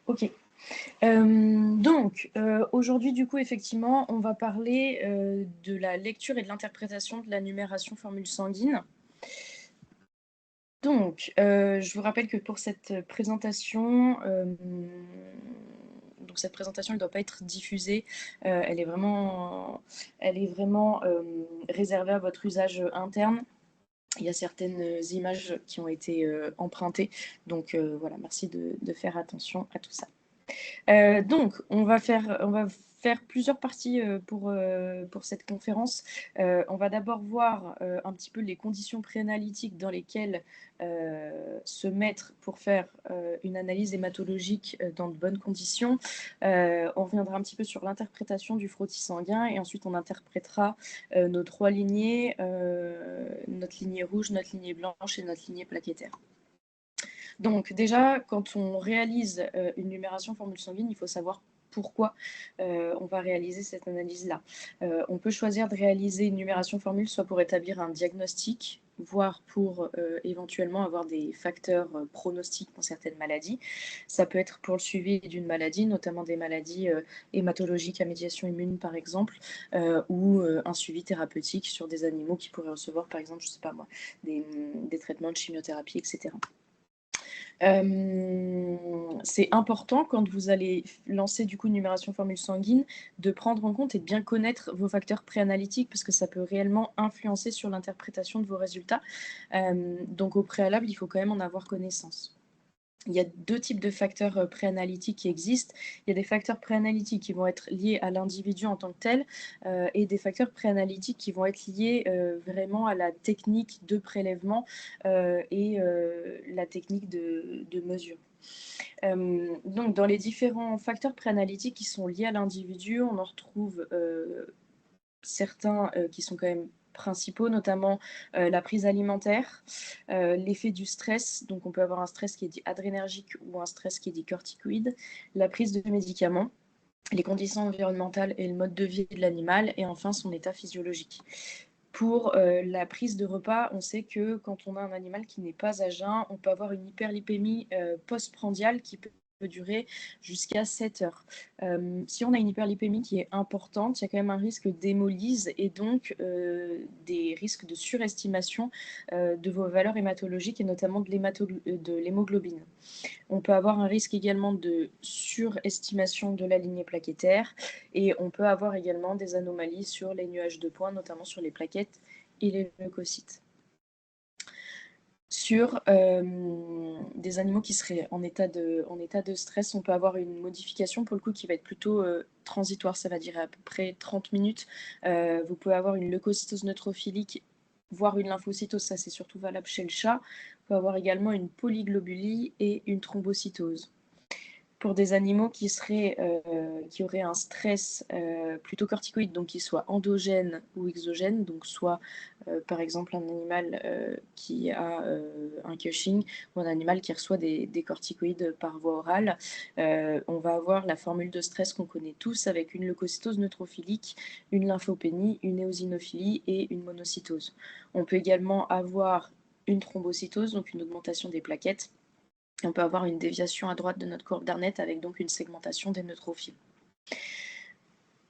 Ok. Aujourd'hui, du coup, effectivement, on va parler de la lecture et de l'interprétation de la numération formule sanguine. Je vous rappelle que pour cette présentation, cette présentation ne doit pas être diffusée. Elle est vraiment réservée à votre usage interne. Il y a certaines images qui ont été empruntées. Voilà, merci de faire attention à tout ça. On va faire plusieurs parties pour cette conférence. On va d'abord voir un petit peu les conditions préanalytiques dans lesquelles se mettre pour faire une analyse hématologique dans de bonnes conditions. On reviendra un petit peu sur l'interprétation du frottis sanguin et ensuite on interprétera nos trois lignées, notre lignée rouge, notre lignée blanche et notre lignée plaquettaire. Donc déjà, quand on réalise une numération formule sanguine, il faut savoir pourquoi on va réaliser cette analyse-là. On peut choisir de réaliser une numération formule soit pour établir un diagnostic, voire pour éventuellement avoir des facteurs pronostiques dans certaines maladies. Ça peut être pour le suivi d'une maladie, notamment des maladies hématologiques à médiation immune par exemple, ou un suivi thérapeutique sur des animaux qui pourraient recevoir par exemple, je sais pas moi, des traitements de chimiothérapie, etc. C'est important quand vous allez lancer du coup une numération formule sanguine de prendre en compte et de bien connaître vos facteurs préanalytiques parce que ça peut réellement influencer sur l'interprétation de vos résultats. Donc au préalable, il faut quand même en avoir connaissance. Il y a deux types de facteurs préanalytiques qui existent. Il y a des facteurs préanalytiques qui vont être liés à l'individu en tant que tel et des facteurs préanalytiques qui vont être liés vraiment à la technique de prélèvement et la technique de mesure. Donc, dans les différents facteurs préanalytiques qui sont liés à l'individu, on en retrouve certains qui sont quand même principaux, notamment la prise alimentaire, l'effet du stress, donc on peut avoir un stress qui est dit adrénergique ou un stress qui est dit corticoïde, la prise de médicaments, les conditions environnementales et le mode de vie de l'animal, et enfin son état physiologique. Pour la prise de repas, on sait que quand on a un animal qui n'est pas à jeun, on peut avoir une hyperlipémie postprandiale qui peut durer jusqu'à 7 heures. Si on a une hyperlipémie qui est importante, il y a quand même un risque d'hémolyse et donc des risques de surestimation de vos valeurs hématologiques et notamment de l'hémoglobine. On peut avoir un risque également de surestimation de la lignée plaquettaire et on peut avoir également des anomalies sur les nuages de points, notamment sur les plaquettes et les leucocytes. Sur des animaux qui seraient en état de stress, on peut avoir une modification pour le coup qui va être plutôt transitoire, ça va durer à peu près 30 minutes. Vous pouvez avoir une leucocytose neutrophilique, voire une lymphocytose, ça c'est surtout valable chez le chat. On peut avoir également une polyglobulie et une thrombocytose. Pour des animaux qui auraient un stress plutôt corticoïde, donc qui soit endogène ou exogène, donc soit par exemple un animal qui a un Cushing ou un animal qui reçoit des corticoïdes par voie orale, on va avoir la formule de stress qu'on connaît tous avec une leucocytose neutrophilique, une lymphopénie, une éosinophilie et une monocytose. On peut également avoir une thrombocytose, donc une augmentation des plaquettes. On peut avoir une déviation à droite de notre courbe d'Arnett avec donc une segmentation des neutrophiles.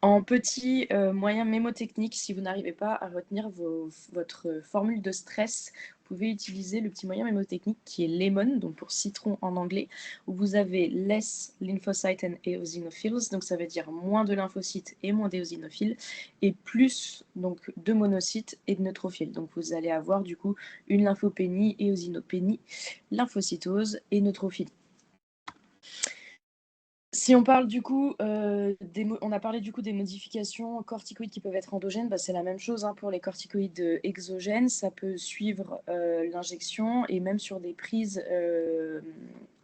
En petit moyen mémotechnique, si vous n'arrivez pas à retenir votre formule de stress, vous pouvez utiliser le petit moyen mémotechnique qui est LEMON, donc pour citron en anglais, où vous avez less lymphocytes and eosinophiles, donc ça veut dire moins de lymphocytes et moins d'éosinophiles, et plus donc de monocytes et de neutrophiles. Donc vous allez avoir du coup une lymphopénie, éosinopénie, lymphocytose et neutrophilie. Si on parle du coup, on a parlé du coup des modifications corticoïdes qui peuvent être endogènes, c'est la même chose pour les corticoïdes exogènes. Ça peut suivre l'injection et même sur des prises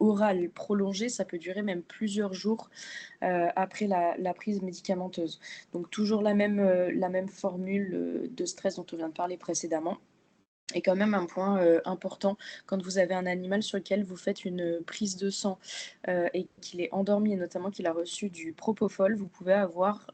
orales prolongées, ça peut durer même plusieurs jours après la prise médicamenteuse. Donc toujours la même formule de stress dont on vient de parler précédemment. Et quand même un point important, quand vous avez un animal sur lequel vous faites une prise de sang et qu'il est endormi et notamment qu'il a reçu du propofol, vous pouvez avoir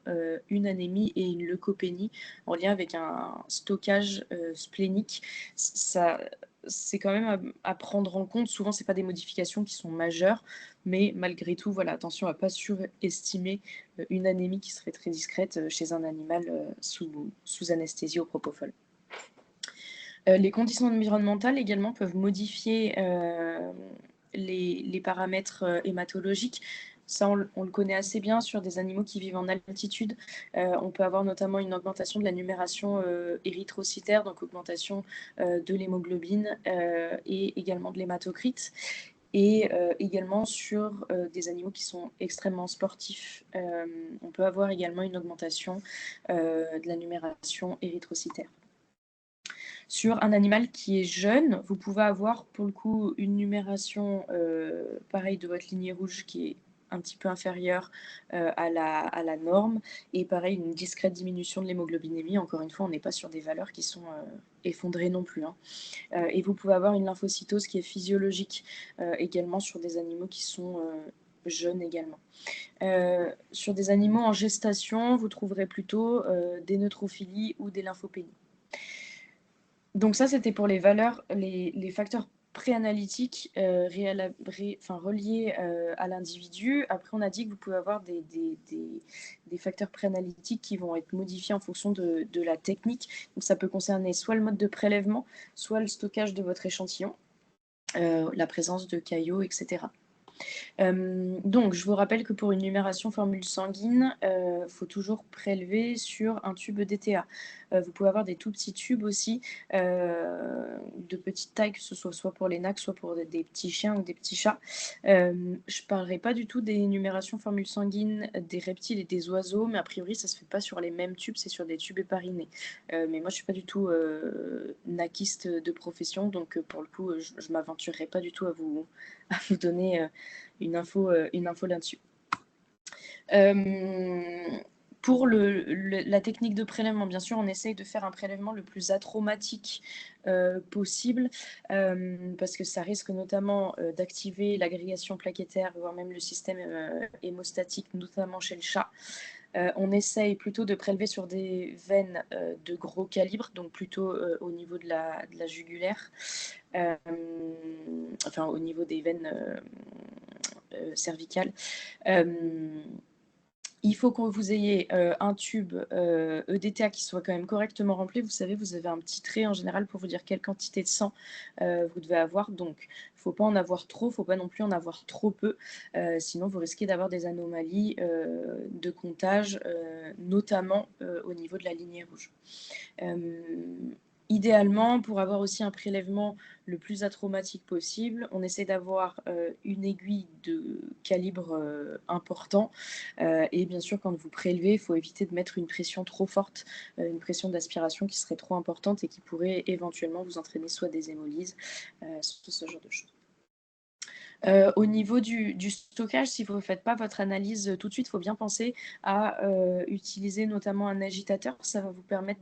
une anémie et une leucopénie en lien avec un stockage splénique. Ça c'est quand même à prendre en compte. Souvent, c'est pas des modifications qui sont majeures, mais malgré tout, voilà, attention à pas surestimer une anémie qui serait très discrète chez un animal sous anesthésie au propofol. Les conditions environnementales également peuvent modifier les paramètres hématologiques. Ça, on le connaît assez bien sur des animaux qui vivent en altitude. On peut avoir notamment une augmentation de la numération érythrocytaire, donc augmentation de l'hémoglobine et également de l'hématocrite. Et également sur des animaux qui sont extrêmement sportifs, on peut avoir également une augmentation de la numération érythrocytaire. Sur un animal qui est jeune, vous pouvez avoir pour le coup une numération pareil de votre lignée rouge qui est un petit peu inférieure à la norme, et pareil une discrète diminution de l'hémoglobinémie. Encore une fois, on n'est pas sur des valeurs qui sont effondrées non plus, hein. Et vous pouvez avoir une lymphocytose qui est physiologique également sur des animaux qui sont jeunes également. Sur des animaux en gestation, vous trouverez plutôt des neutrophilies ou des lymphopénies. Donc ça, c'était pour les valeurs, les facteurs préanalytiques reliés à l'individu. Après, on a dit que vous pouvez avoir des facteurs préanalytiques qui vont être modifiés en fonction de la technique. Donc ça peut concerner soit le mode de prélèvement, soit le stockage de votre échantillon, la présence de caillots, etc. Donc, je vous rappelle que pour une numération formule sanguine, faut toujours prélever sur un tube DTA. Vous pouvez avoir des tout petits tubes aussi, de petite taille, que ce soit pour les NAC, soit pour des petits chiens ou des petits chats. Je ne parlerai pas du tout des numérations formule sanguine des reptiles et des oiseaux, mais a priori, ça ne se fait pas sur les mêmes tubes, c'est sur des tubes éparinés. Mais moi, je ne suis pas du tout NACiste de profession, donc pour le coup, je ne m'aventurerai pas du tout à vous donner une info là-dessus. Pour la technique de prélèvement, bien sûr, on essaye de faire un prélèvement le plus atraumatique possible, parce que ça risque notamment d'activer l'agrégation plaquettaire, voire même le système hémostatique, notamment chez le chat. On essaye plutôt de prélever sur des veines de gros calibre, donc plutôt au niveau de la jugulaire, enfin au niveau des veines cervicales. Il faut que vous ayez un tube EDTA qui soit quand même correctement rempli. Vous savez, vous avez un petit trait en général pour vous dire quelle quantité de sang vous devez avoir. Donc, il ne faut pas en avoir trop, il ne faut pas non plus en avoir trop peu. Sinon, vous risquez d'avoir des anomalies de comptage, notamment au niveau de la lignée rouge. Idéalement, pour avoir aussi un prélèvement le plus atraumatique possible, on essaie d'avoir une aiguille de calibre important. Et bien sûr, quand vous prélevez, il faut éviter de mettre une pression trop forte, une pression d'aspiration qui serait trop importante et qui pourrait éventuellement vous entraîner soit des hémolyses, soit ce genre de choses. Au niveau du stockage, si vous ne faites pas votre analyse tout de suite, il faut bien penser à utiliser notamment un agitateur. Ça va vous permettre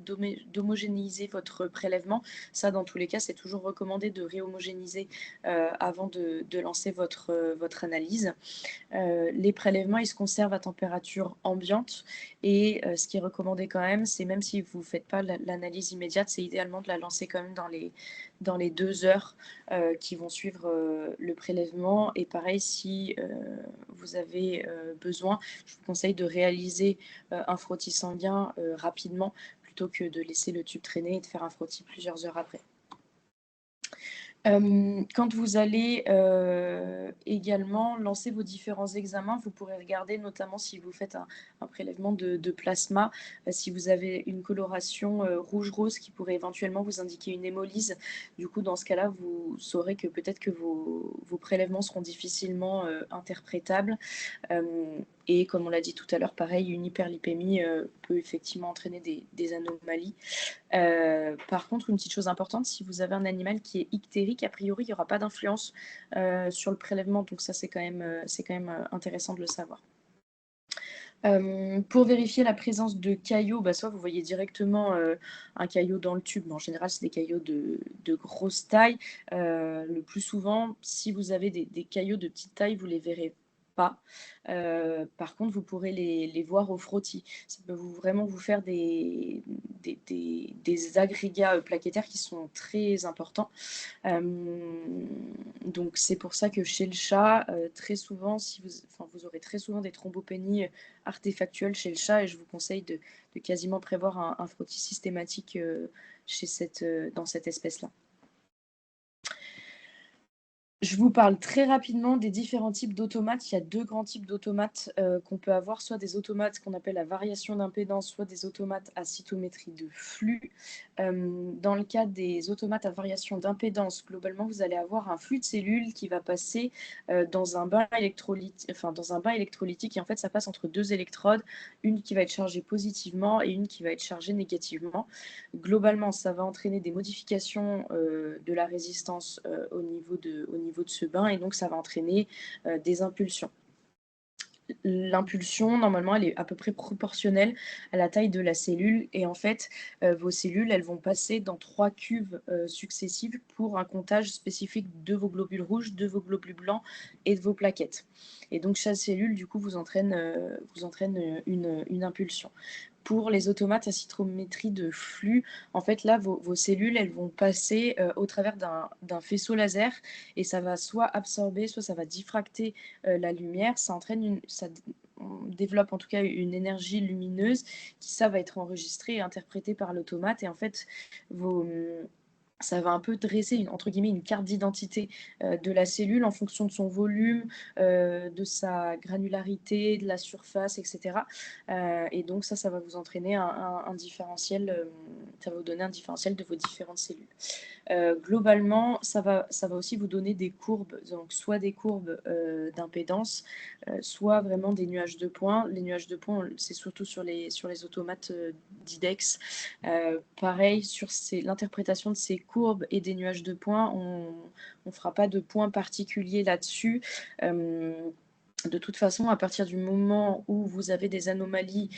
d'homogénéiser votre prélèvement. Ça, dans tous les cas, c'est toujours recommandé de réhomogénéiser avant de lancer votre analyse. Les prélèvements, ils se conservent à température ambiante, et ce qui est recommandé quand même, c'est même si vous ne faites pas l'analyse immédiate, c'est idéalement de la lancer quand même dans les 2 heures qui vont suivre le prélèvement. Et pareil, si vous avez besoin, je vous conseille de réaliser un frottis sanguin rapidement, plutôt que de laisser le tube traîner et de faire un frottis plusieurs heures après. Quand vous allez également lancer vos différents examens, vous pourrez regarder notamment si vous faites un prélèvement de plasma, si vous avez une coloration rouge-rose qui pourrait éventuellement vous indiquer une hémolyse. Du coup, dans ce cas-là, vous saurez que peut-être que vos prélèvements seront difficilement interprétables. Et comme on l'a dit tout à l'heure, pareil, une hyperlipémie peut effectivement entraîner des anomalies. Par contre, une petite chose importante, si vous avez un animal qui est ictérique, a priori, il n'y aura pas d'influence sur le prélèvement. Donc ça, c'est quand même intéressant de le savoir. Pour vérifier la présence de caillots, soit vous voyez directement un caillot dans le tube, mais en général, c'est des caillots de grosse taille. Le plus souvent, si vous avez des caillots de petite taille, vous les verrez pas. Par contre, vous pourrez les voir au frottis. Ça peut vraiment vous faire des agrégats plaquettaires qui sont très importants. Donc c'est pour ça que chez le chat, très souvent, vous aurez très souvent des thrombopénies artefactuelles chez le chat, et je vous conseille de quasiment prévoir un frottis systématique dans cette espèce-là. Je vous parle très rapidement des différents types d'automates. Il y a 2 grands types d'automates qu'on peut avoir, soit des automates qu'on appelle à variation d'impédance, soit des automates à cytométrie de flux. Dans le cas des automates à variation d'impédance, globalement, vous allez avoir un flux de cellules qui va passer dans un bain électrolytique, et en fait, ça passe entre 2 électrodes, une qui va être chargée positivement et une qui va être chargée négativement. Globalement, ça va entraîner des modifications de la résistance au niveau de ce bain, et donc ça va entraîner des impulsions. L'impulsion, normalement, elle est à peu près proportionnelle à la taille de la cellule, et en fait, vos cellules, elles vont passer dans 3 cuves successives pour un comptage spécifique de vos globules rouges, de vos globules blancs et de vos plaquettes. Et donc chaque cellule, du coup, vous entraîne une impulsion. Pour les automates à cytométrie de flux, en fait, là, vos cellules, elles vont passer au travers d'un faisceau laser, et ça va soit absorber, soit ça va diffracter la lumière. Ça développe en tout cas une énergie lumineuse qui, ça, va être enregistrée et interprétée par l'automate. Et en fait, ça va un peu dresser entre guillemets une carte d'identité de la cellule en fonction de son volume, de sa granularité, de la surface, etc. Et donc ça va vous entraîner un différentiel, ça va vous donner un différentiel de vos différentes cellules. Globalement, ça va aussi vous donner des courbes, donc soit des courbes d'impédance, soit vraiment des nuages de points. Les nuages de points, c'est surtout sur les automates d'IDEX. Pareil, sur l'interprétation de ces courbes et des nuages de points, on ne fera pas de points particuliers là-dessus. De toute façon, à partir du moment où vous avez des anomalies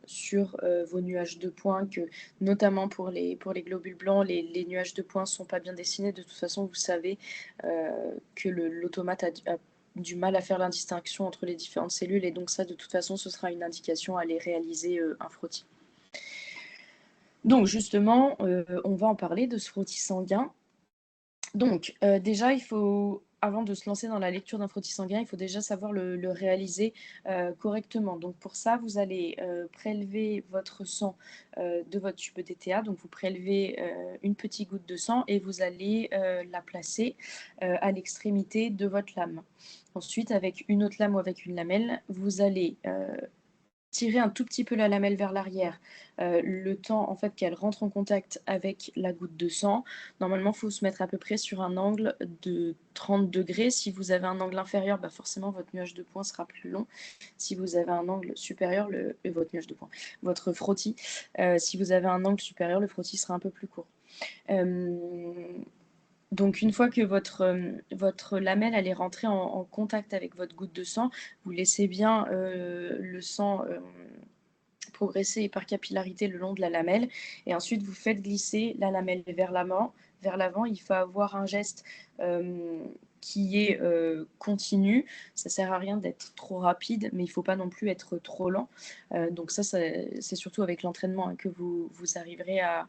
sur vos nuages de points, que notamment pour les globules blancs, les nuages de points ne sont pas bien dessinés, de toute façon, vous savez que l'automate a du mal à faire la distinction entre les différentes cellules, et donc ça, de toute façon, ce sera une indication à aller réaliser un frottis. Donc justement, on va en parler de ce frottis sanguin. Donc déjà, avant de se lancer dans la lecture d'un frottis sanguin, il faut déjà savoir le réaliser correctement. Donc pour ça, vous allez prélever votre sang de votre tube DTA. Donc vous prélevez une petite goutte de sang et vous allez la placer à l'extrémité de votre lame. Ensuite, avec une autre lame ou avec une lamelle, vous allez tirer un tout petit peu la lamelle vers l'arrière, le temps en fait qu'elle rentre en contact avec la goutte de sang. Normalement, il faut se mettre à peu près sur un angle de 30 degrés. Si vous avez un angle inférieur, forcément votre nuage de points sera plus long. Si vous avez un angle supérieur, votre nuage de points, votre frottis, si vous avez un angle supérieur, le frottis sera un peu plus court. Donc une fois que votre lamelle elle est rentrée en contact avec votre goutte de sang, vous laissez bien le sang progresser par capillarité le long de la lamelle, et ensuite vous faites glisser la lamelle vers l'avant. Il faut avoir un geste qui est continu. Ça sert à rien d'être trop rapide, mais il ne faut pas non plus être trop lent. Donc ça, c'est surtout avec l'entraînement que vous arriverez à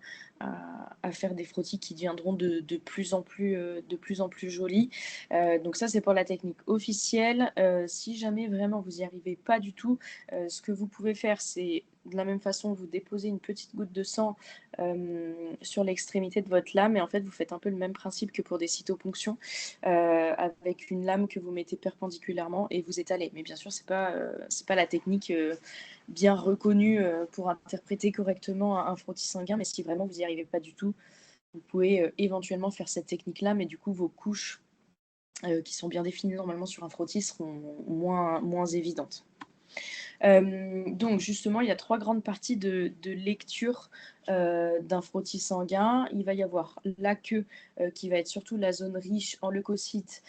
faire des frottis qui deviendront de plus en plus jolis. Donc ça, c'est pour la technique officielle. Si jamais vraiment vous n'y arrivez pas du tout, ce que vous pouvez faire, c'est de la même façon, vous déposez une petite goutte de sang sur l'extrémité de votre lame, et en fait, vous faites un peu le même principe que pour des cytoponctions, avec une lame que vous mettez perpendiculairement et vous étalez. Mais bien sûr, c'est pas la technique bien reconnue pour interpréter correctement un frottis sanguin, mais si vraiment vous n'y arrivez pas du tout, vous pouvez éventuellement faire cette technique-là, mais du coup, vos couches qui sont bien définies normalement sur un frottis seront moins évidentes. Donc justement, il y a 3 grandes parties de lecture, d'un frottis sanguin. Il va y avoir la queue, qui va être surtout la zone riche en leucocytes,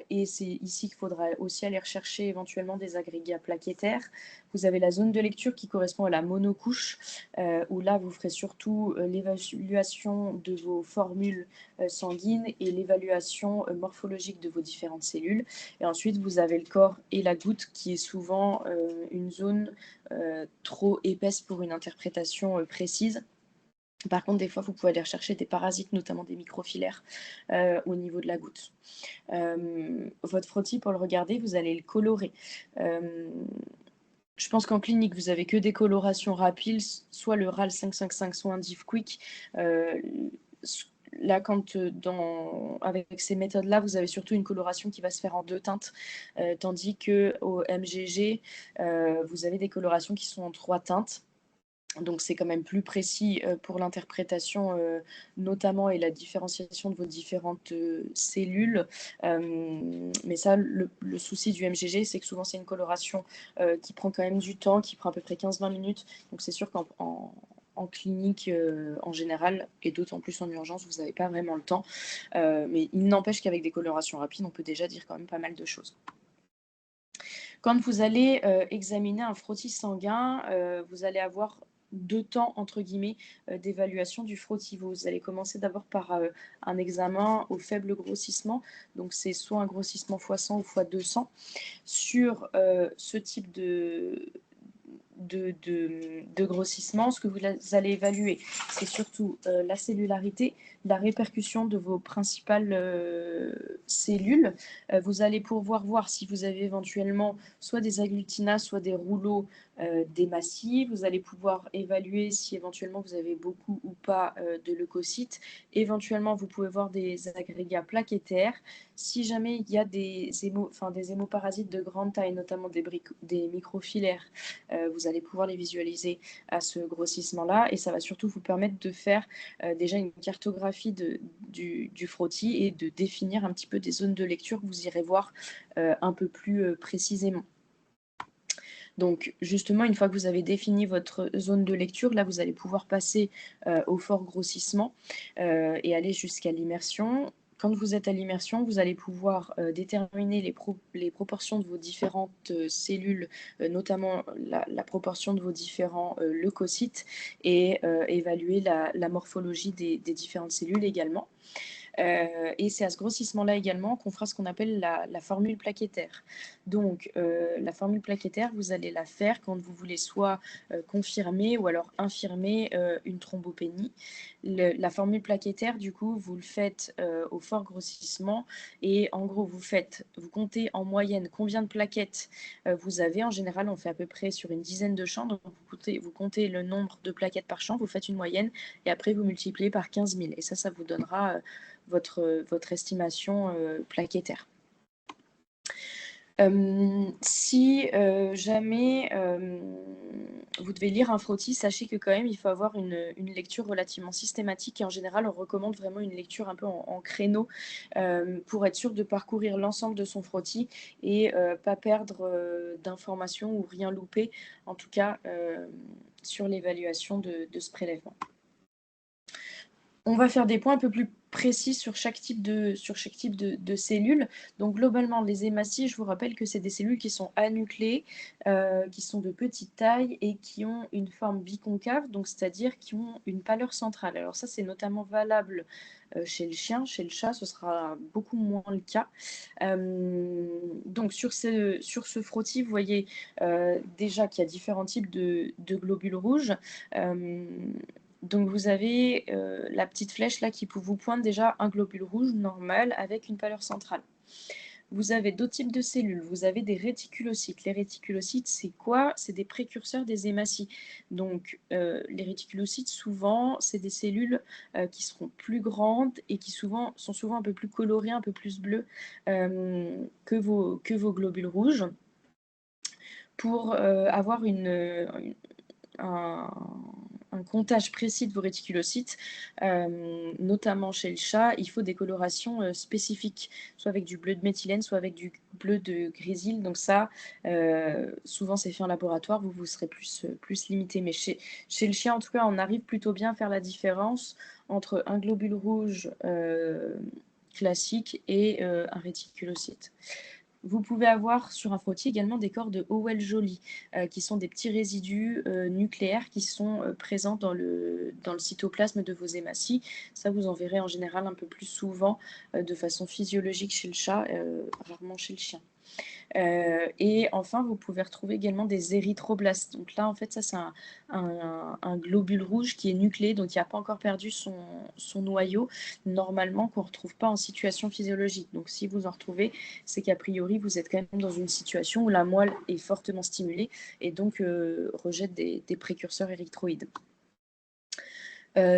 et c'est ici qu'il faudra aussi aller rechercher éventuellement des agrégats plaquettaires. Vous avez la zone de lecture qui correspond à la monocouche, où là, vous ferez surtout, l'évaluation de vos formules, sanguines et l'évaluation, morphologique de vos différentes cellules. Et ensuite, vous avez le corps et la goutte qui est souvent une zone trop épaisse pour une interprétation précise. Par contre, des fois, vous pouvez aller rechercher des parasites, notamment des microfilaires, au niveau de la goutte. Votre frottis, pour le regarder, vous allez le colorer. Je pense qu'en clinique, vous avez que des colorations rapides, soit le RAL 555, soit un Diff Quick. Là, avec ces méthodes-là, vous avez surtout une coloration qui va se faire en 2 teintes, tandis qu'au MGG, vous avez des colorations qui sont en 3 teintes. Donc c'est quand même plus précis pour l'interprétation notamment et la différenciation de vos différentes cellules. Mais ça, le souci du MGG, c'est que souvent c'est une coloration qui prend quand même du temps, qui prend à peu près 15-20 minutes. Donc c'est sûr qu'en clinique en général, et d'autant plus en urgence, vous n'avez pas vraiment le temps. Mais il n'empêche qu'avec des colorations rapides, on peut déjà dire quand même pas mal de choses. Quand vous allez examiner un frottis sanguin, vous allez avoir 2 temps, entre guillemets, d'évaluation du frottis. Vous allez commencer d'abord par un examen au faible grossissement. Donc, c'est soit un grossissement x100 ou x200. Sur ce type de grossissement, ce que vous allez évaluer, c'est surtout la cellularité, la répercussion de vos principales cellules. Vous allez pouvoir voir si vous avez éventuellement soit des agglutinases, soit des rouleaux d'ématies. Vous allez pouvoir évaluer si éventuellement vous avez beaucoup ou pas de leucocytes. Éventuellement, vous pouvez voir des agrégats plaquettaires. Si jamais il y a des hémoparasites de grande taille, notamment des microfilaires, vous allez pouvoir les visualiser à ce grossissement-là, et ça va surtout vous permettre de faire déjà une cartographie du frottis et de définir un petit peu des zones de lecture que vous irez voir un peu plus précisément. Donc justement, une fois que vous avez défini votre zone de lecture, là vous allez pouvoir passer au fort grossissement et aller jusqu'à l'immersion. Quand vous êtes à l'immersion, vous allez pouvoir déterminer les proportions de vos différentes cellules, notamment la proportion de vos différents leucocytes, et évaluer la morphologie des différentes cellules également. Et c'est à ce grossissement-là également qu'on fera ce qu'on appelle la formule plaquettaire. Donc, la formule plaquettaire, vous allez la faire quand vous voulez soit confirmer ou alors infirmer une thrombopénie. La formule plaquettaire, du coup, vous le faites au fort grossissement, et en gros, vous comptez en moyenne combien de plaquettes vous avez. En général, on fait à peu près sur une dizaine de champs, donc vous comptez le nombre de plaquettes par champ, vous faites une moyenne, et après vous multipliez par 15 000. Et ça vous donnera votre estimation plaquettaire. Si jamais vous devez lire un frottis, sachez que quand même il faut avoir une lecture relativement systématique, et en général on recommande vraiment une lecture un peu en créneau pour être sûr de parcourir l'ensemble de son frottis et pas perdre d'informations ou rien louper, en tout cas sur l'évaluation de ce prélèvement. On va faire des points un peu plus précis sur chaque type de cellules. Donc globalement, les hématies, je vous rappelle que c'est des cellules qui sont anucléées, qui sont de petite taille et qui ont une forme biconcave, donc c'est-à-dire qui ont une pâleur centrale. Alors ça, c'est notamment valable chez le chien. Chez le chat, ce sera beaucoup moins le cas. Donc sur ce frottis, vous voyez déjà qu'il y a différents types de globules rouges. Donc vous avez la petite flèche là qui vous pointe déjà un globule rouge normal avec une pâleur centrale. Vous avez d'autres types de cellules. Vous avez des réticulocytes. Les réticulocytes, c'est quoi? C'est des précurseurs des hématies. Donc les réticulocytes, souvent, c'est des cellules qui seront plus grandes et qui sont souvent un peu plus colorées, un peu plus bleues que vos globules rouges, pour avoir un un comptage précis de vos réticulocytes, notamment chez le chat, il faut des colorations spécifiques, soit avec du bleu de méthylène, soit avec du bleu de grésil. Donc ça, souvent c'est fait en laboratoire, vous serez plus limité. Mais chez le chien, en tout cas, on arrive plutôt bien à faire la différence entre un globule rouge classique et un réticulocyte. Vous pouvez avoir sur un frottis également des corps de Howell-Jolly, qui sont des petits résidus nucléaires qui sont présents dans le cytoplasme de vos hématies. Ça, vous en verrez en général un peu plus souvent de façon physiologique chez le chat, rarement chez le chien. Et enfin, vous pouvez retrouver également des érythroblastes. Donc là, en fait, ça, c'est un globule rouge qui est nucléé, donc qui n'a pas encore perdu son noyau, normalement, qu'on ne retrouve pas en situation physiologique. Donc si vous en retrouvez, c'est qu'a priori, vous êtes quand même dans une situation où la moelle est fortement stimulée et donc rejette des précurseurs érythroïdes.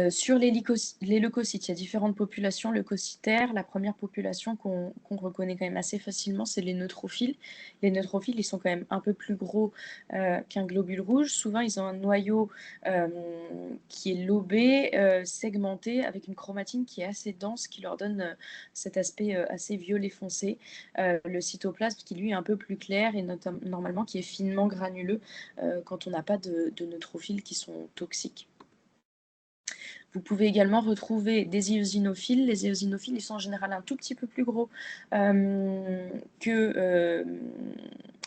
Sur les leucocytes, il y a différentes populations leucocytaires. La première population qu'on reconnaît quand même assez facilement, c'est les neutrophiles. Les neutrophiles, ils sont quand même un peu plus gros qu'un globule rouge. Souvent, ils ont un noyau qui est lobé, segmenté, avec une chromatine qui est assez dense, qui leur donne cet aspect assez violet foncé. Le cytoplasme, qui lui est un peu plus clair et normalement qui est finement granuleux quand on n'a pas de neutrophiles qui sont toxiques. Vous pouvez également retrouver des éosinophiles. Les éosinophiles, ils sont en général un tout petit peu plus gros que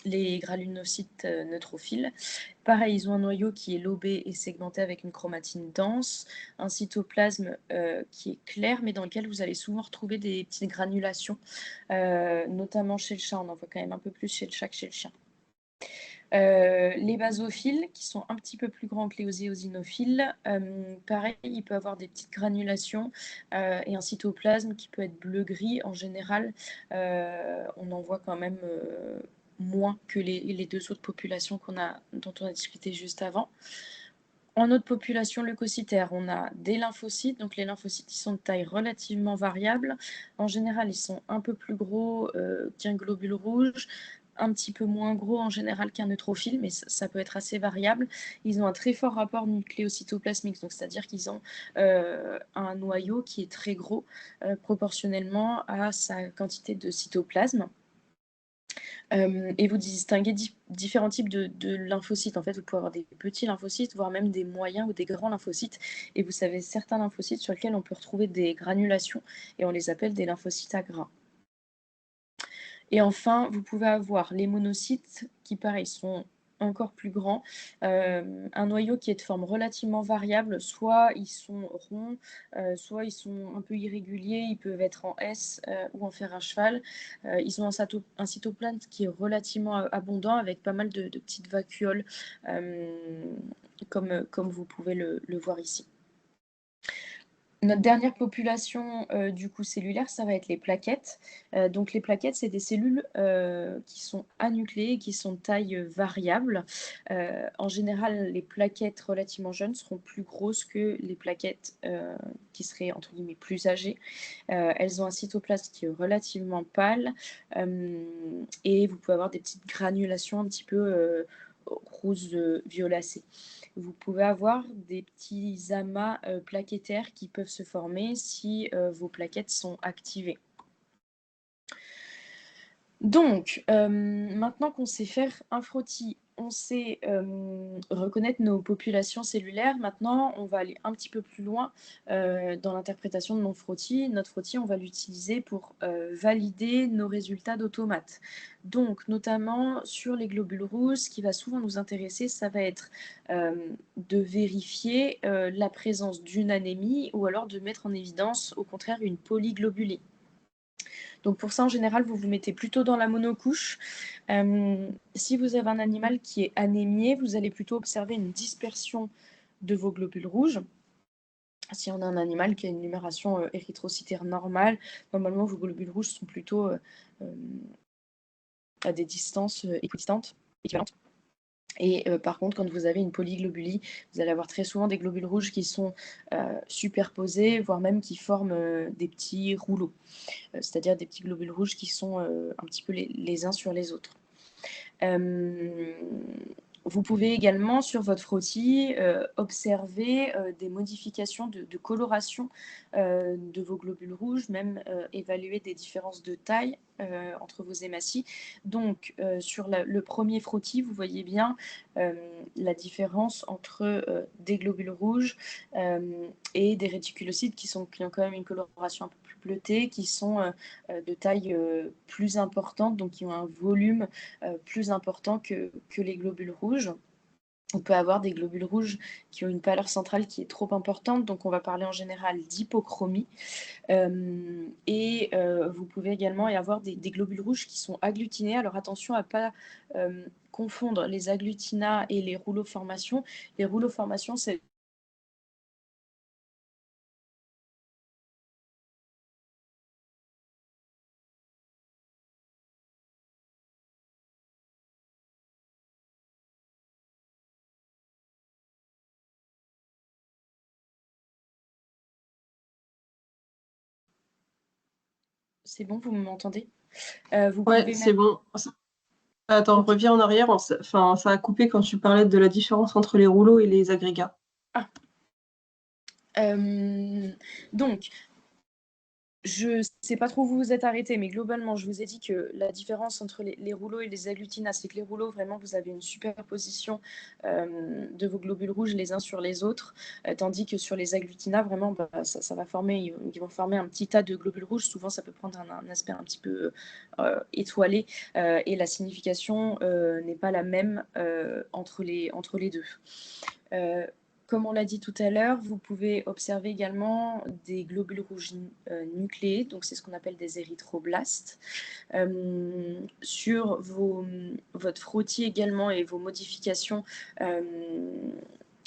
les granulocytes neutrophiles. Pareil, ils ont un noyau qui est lobé et segmenté avec une chromatine dense, un cytoplasme qui est clair, mais dans lequel vous allez souvent retrouver des petites granulations, notamment chez le chat. On en voit quand même un peu plus chez le chat que chez le chien. Les basophiles, qui sont un petit peu plus grands que les éosinophiles, pareil, il peut avoir des petites granulations et un cytoplasme qui peut être bleu-gris. En général, on en voit quand même moins que les deux autres populations dont on a discuté juste avant. En autre population leucocytaire, on a des lymphocytes. Donc les lymphocytes, ils sont de taille relativement variable. En général, ils sont un peu plus gros qu'un globule rouge, un petit peu moins gros en général qu'un neutrophile, mais ça peut être assez variable. Ils ont un très fort rapport nucléocytoplasmique, donc c'est-à-dire qu'ils ont un noyau qui est très gros proportionnellement à sa quantité de cytoplasme. Et vous distinguez différents types de lymphocytes. En fait, vous pouvez avoir des petits lymphocytes, voire même des moyens ou des grands lymphocytes. Et vous savez certains lymphocytes sur lesquels on peut retrouver des granulations et on les appelle des lymphocytes à grains. Et enfin, vous pouvez avoir les monocytes qui, pareil, sont encore plus grands, un noyau qui est de forme relativement variable, soit ils sont ronds, soit ils sont un peu irréguliers, ils peuvent être en S ou en fer à cheval. Ils ont un cytoplasme qui est relativement abondant avec pas mal de petites vacuoles, comme vous pouvez le voir ici. Notre dernière population du coup cellulaire, ça va être les plaquettes. Donc les plaquettes, c'est des cellules qui sont anucléées, qui sont de taille variable. En général, les plaquettes relativement jeunes seront plus grosses que les plaquettes qui seraient entre guillemets plus âgées. Elles ont un cytoplasme qui est relativement pâle et vous pouvez avoir des petites granulations un petit peu rose violacées. Vous pouvez avoir des petits amas plaquettaires qui peuvent se former si vos plaquettes sont activées. Donc, maintenant qu'on sait faire un frottis, on sait reconnaître nos populations cellulaires, maintenant on va aller un petit peu plus loin dans l'interprétation de notre frottis, on va l'utiliser pour valider nos résultats d'automates. Donc, notamment sur les globules rouges, ce qui va souvent nous intéresser, ça va être de vérifier la présence d'une anémie ou alors de mettre en évidence, au contraire, une polyglobulie. Donc pour ça, en général, vous vous mettez plutôt dans la monocouche. Si vous avez un animal qui est anémié, vous allez plutôt observer une dispersion de vos globules rouges. Si on a un animal qui a une numération érythrocytaire normale, normalement vos globules rouges sont plutôt à des distances équidistantes, équivalentes. Et par contre, quand vous avez une polyglobulie, vous allez avoir très souvent des globules rouges qui sont superposés, voire même qui forment des petits rouleaux, c'est-à-dire des petits globules rouges qui sont un petit peu les uns sur les autres. Vous pouvez également, sur votre frottis, observer des modifications de coloration de vos globules rouges, même évaluer des différences de taille entre vos hématies. Donc, sur le premier frottis, vous voyez bien la différence entre des globules rouges et des réticulocytes qui ont quand même une coloration un peu plus bleutée, qui sont de taille plus importante, donc qui ont un volume plus important que les globules rouges. On peut avoir des globules rouges qui ont une pâleur centrale qui est trop importante, donc on va parler en général d'hypochromie. Vous pouvez également y avoir des globules rouges qui sont agglutinés. Alors attention à ne pas confondre les agglutinats et les rouleaux formation. Les rouleaux formation, c'est bon, vous m'entendez? Vous Ouais, pouvez c'est mettre... bon. Attends, Ok. reviens en arrière. Enfin, ça a coupé quand tu parlais de la différence entre les rouleaux et les agrégats. Ah. Donc, je ne sais pas trop où vous vous êtes arrêté, mais globalement, je vous ai dit que la différence entre les rouleaux et les agglutinats, c'est que les rouleaux, vraiment, vous avez une superposition de vos globules rouges les uns sur les autres, tandis que sur les agglutinats, vraiment, ça va former, ils vont former un petit tas de globules rouges. Souvent, ça peut prendre un aspect un petit peu étoilé, et la signification n'est pas la même entre les deux. Comme on l'a dit tout à l'heure, vous pouvez observer également des globules rouges nucléés, donc c'est ce qu'on appelle des érythroblastes. Sur votre frottis également et vos modifications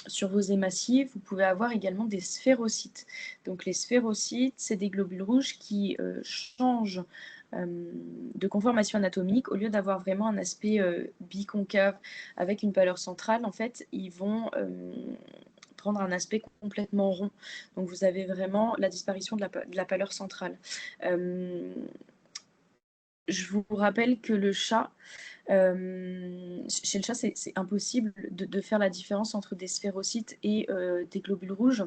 sur vos hématies, vous pouvez avoir également des sphérocytes. Donc les sphérocytes, c'est des globules rouges qui changent de conformation anatomique. Au lieu d'avoir vraiment un aspect biconcave avec une pâleur centrale, en fait, ils vont prendre un aspect complètement rond. Donc vous avez vraiment la disparition de la pâleur centrale. Je vous rappelle que le chat, chez le chat, c'est impossible de faire la différence entre des sphérocytes et des globules rouges.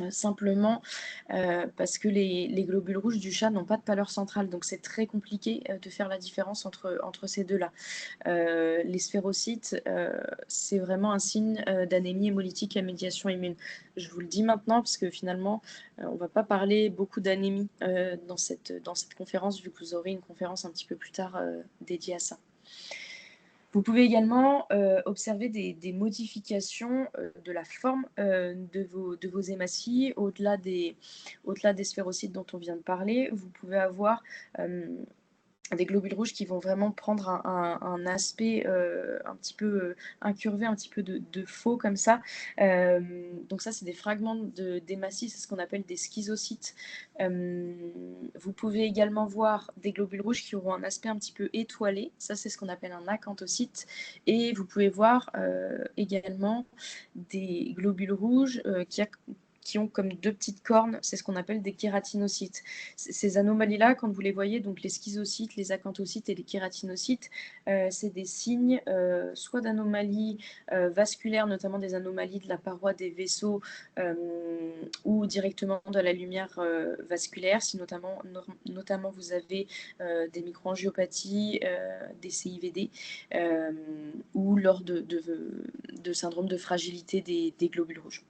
Simplement parce que les globules rouges du chat n'ont pas de pâleur centrale, donc c'est très compliqué de faire la différence entre ces deux-là. Les sphérocytes, c'est vraiment un signe d'anémie hémolytique à médiation immune. Je vous le dis maintenant parce que finalement, on ne va pas parler beaucoup d'anémie dans cette conférence, vu que vous aurez une conférence un petit peu plus tard dédiée à ça. Vous pouvez également observer des modifications de la forme de vos hématies. Au-delà des sphérocytes dont on vient de parler, vous pouvez avoir des globules rouges qui vont vraiment prendre un aspect un petit peu incurvé, un petit peu de faux comme ça. Donc ça, c'est des fragments d'hématies, c'est ce qu'on appelle des schizocytes. Vous pouvez également voir des globules rouges qui auront un aspect un petit peu étoilé. Ça, c'est ce qu'on appelle un acanthocyte. Et vous pouvez voir également des globules rouges qui ont comme deux petites cornes, c'est ce qu'on appelle des kératinocytes. Ces anomalies-là, quand vous les voyez, donc les schizocytes, les acanthocytes et les kératinocytes, c'est des signes soit d'anomalies vasculaires, notamment des anomalies de la paroi des vaisseaux ou directement de la lumière vasculaire, si notamment vous avez des microangiopathies, des CIVD, ou lors de syndrome de fragilité des globules rouges.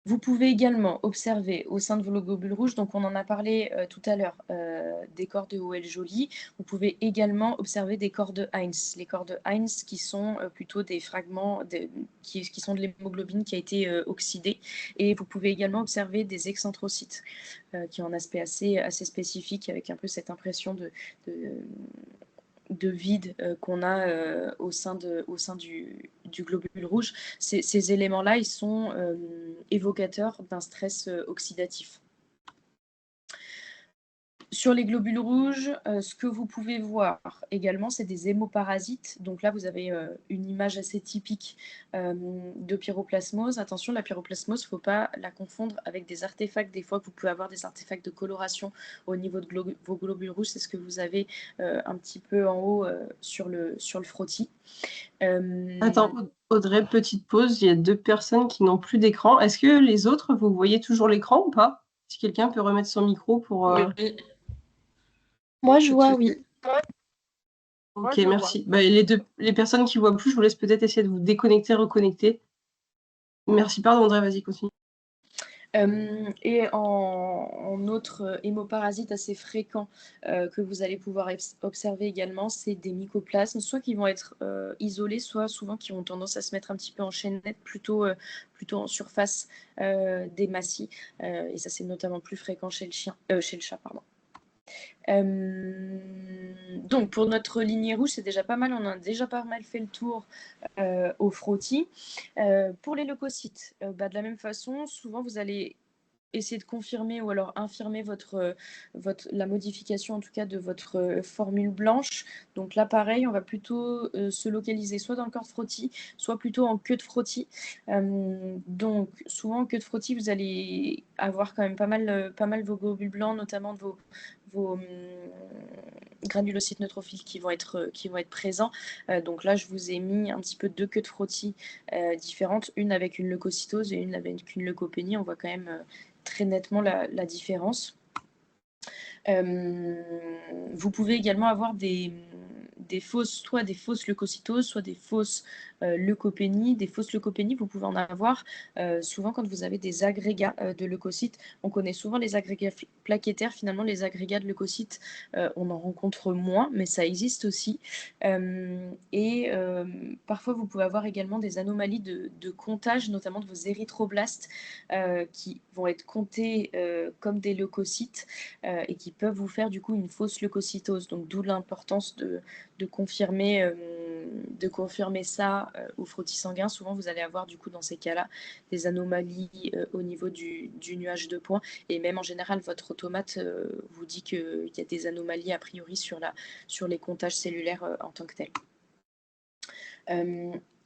Vous pouvez également observer au sein de vos globules rouges, donc on en a parlé tout à l'heure, des corps de OL-Joly. Vous pouvez également observer des corps de Heinz. Les corps de Heinz qui sont plutôt des fragments qui sont de l'hémoglobine qui a été oxydée. Et vous pouvez également observer des excentrocytes qui ont un aspect assez spécifique avec un peu cette impression de vide qu'on a au sein du globule rouge. Ces éléments-là, ils sont évocateurs d'un stress oxydatif. Sur les globules rouges, ce que vous pouvez voir également, c'est des hémoparasites. Donc là, vous avez une image assez typique de pyroplasmose. Attention, la pyroplasmose, il ne faut pas la confondre avec des artefacts. Des fois, vous pouvez avoir des artefacts de coloration au niveau de vos globules rouges. C'est ce que vous avez un petit peu en haut sur le frottis. Attends, Audrey, petite pause. Il y a 2 personnes qui n'ont plus d'écran. Est-ce que les autres, vous voyez toujours l'écran ou pas? Si quelqu'un peut remettre son micro pour, Oui. Moi, je vois, oui. OK, merci. Bah, les personnes qui voient plus, je vous laisse peut-être essayer de vous déconnecter, reconnecter. Merci. Pardon, Audrey, vas-y, continue. Et en autre hémoparasite assez fréquent que vous allez pouvoir observer également, c'est des mycoplasmes, soit qui vont être isolés, soit souvent qui ont tendance à se mettre un petit peu en chaînette, plutôt en surface des massies. Et ça, c'est notamment plus fréquent chez le chat, pardon. Donc pour notre lignée rouge, c'est déjà pas mal, on a déjà pas mal fait le tour au frottis. Pour les leucocytes, de la même façon, souvent vous allez essayer de confirmer ou alors infirmer la modification en tout cas de votre formule blanche. Donc là pareil, on va plutôt se localiser soit dans le corps de frottis, soit plutôt en queue de frottis. Donc souvent en queue de frottis, vous allez avoir quand même pas mal vos globules blancs, notamment de vos granulocytes neutrophiles qui vont être présents. Donc là, je vous ai mis un petit peu 2 queues de frottis différentes, une avec une leucocytose et une avec une leucopénie. On voit quand même très nettement la différence. Vous pouvez également avoir soit des fausses leucocytoses, soit des fausses leucopénies. Des fausses leucopénies, vous pouvez en avoir souvent quand vous avez des agrégats de leucocytes. On connaît souvent les agrégats plaquettaires. Finalement, les agrégats de leucocytes, on en rencontre moins, mais ça existe aussi. Parfois, vous pouvez avoir également des anomalies de comptage, notamment de vos érythroblastes, qui vont être comptés comme des leucocytes et qui peuvent vous faire du coup une fausse leucocytose. Donc d'où l'importance de confirmer ça au frottis sanguin. Souvent vous allez avoir du coup dans ces cas-là des anomalies au niveau du nuage de points, et même en général votre automate vous dit qu'il y a des anomalies a priori sur les comptages cellulaires en tant que tels.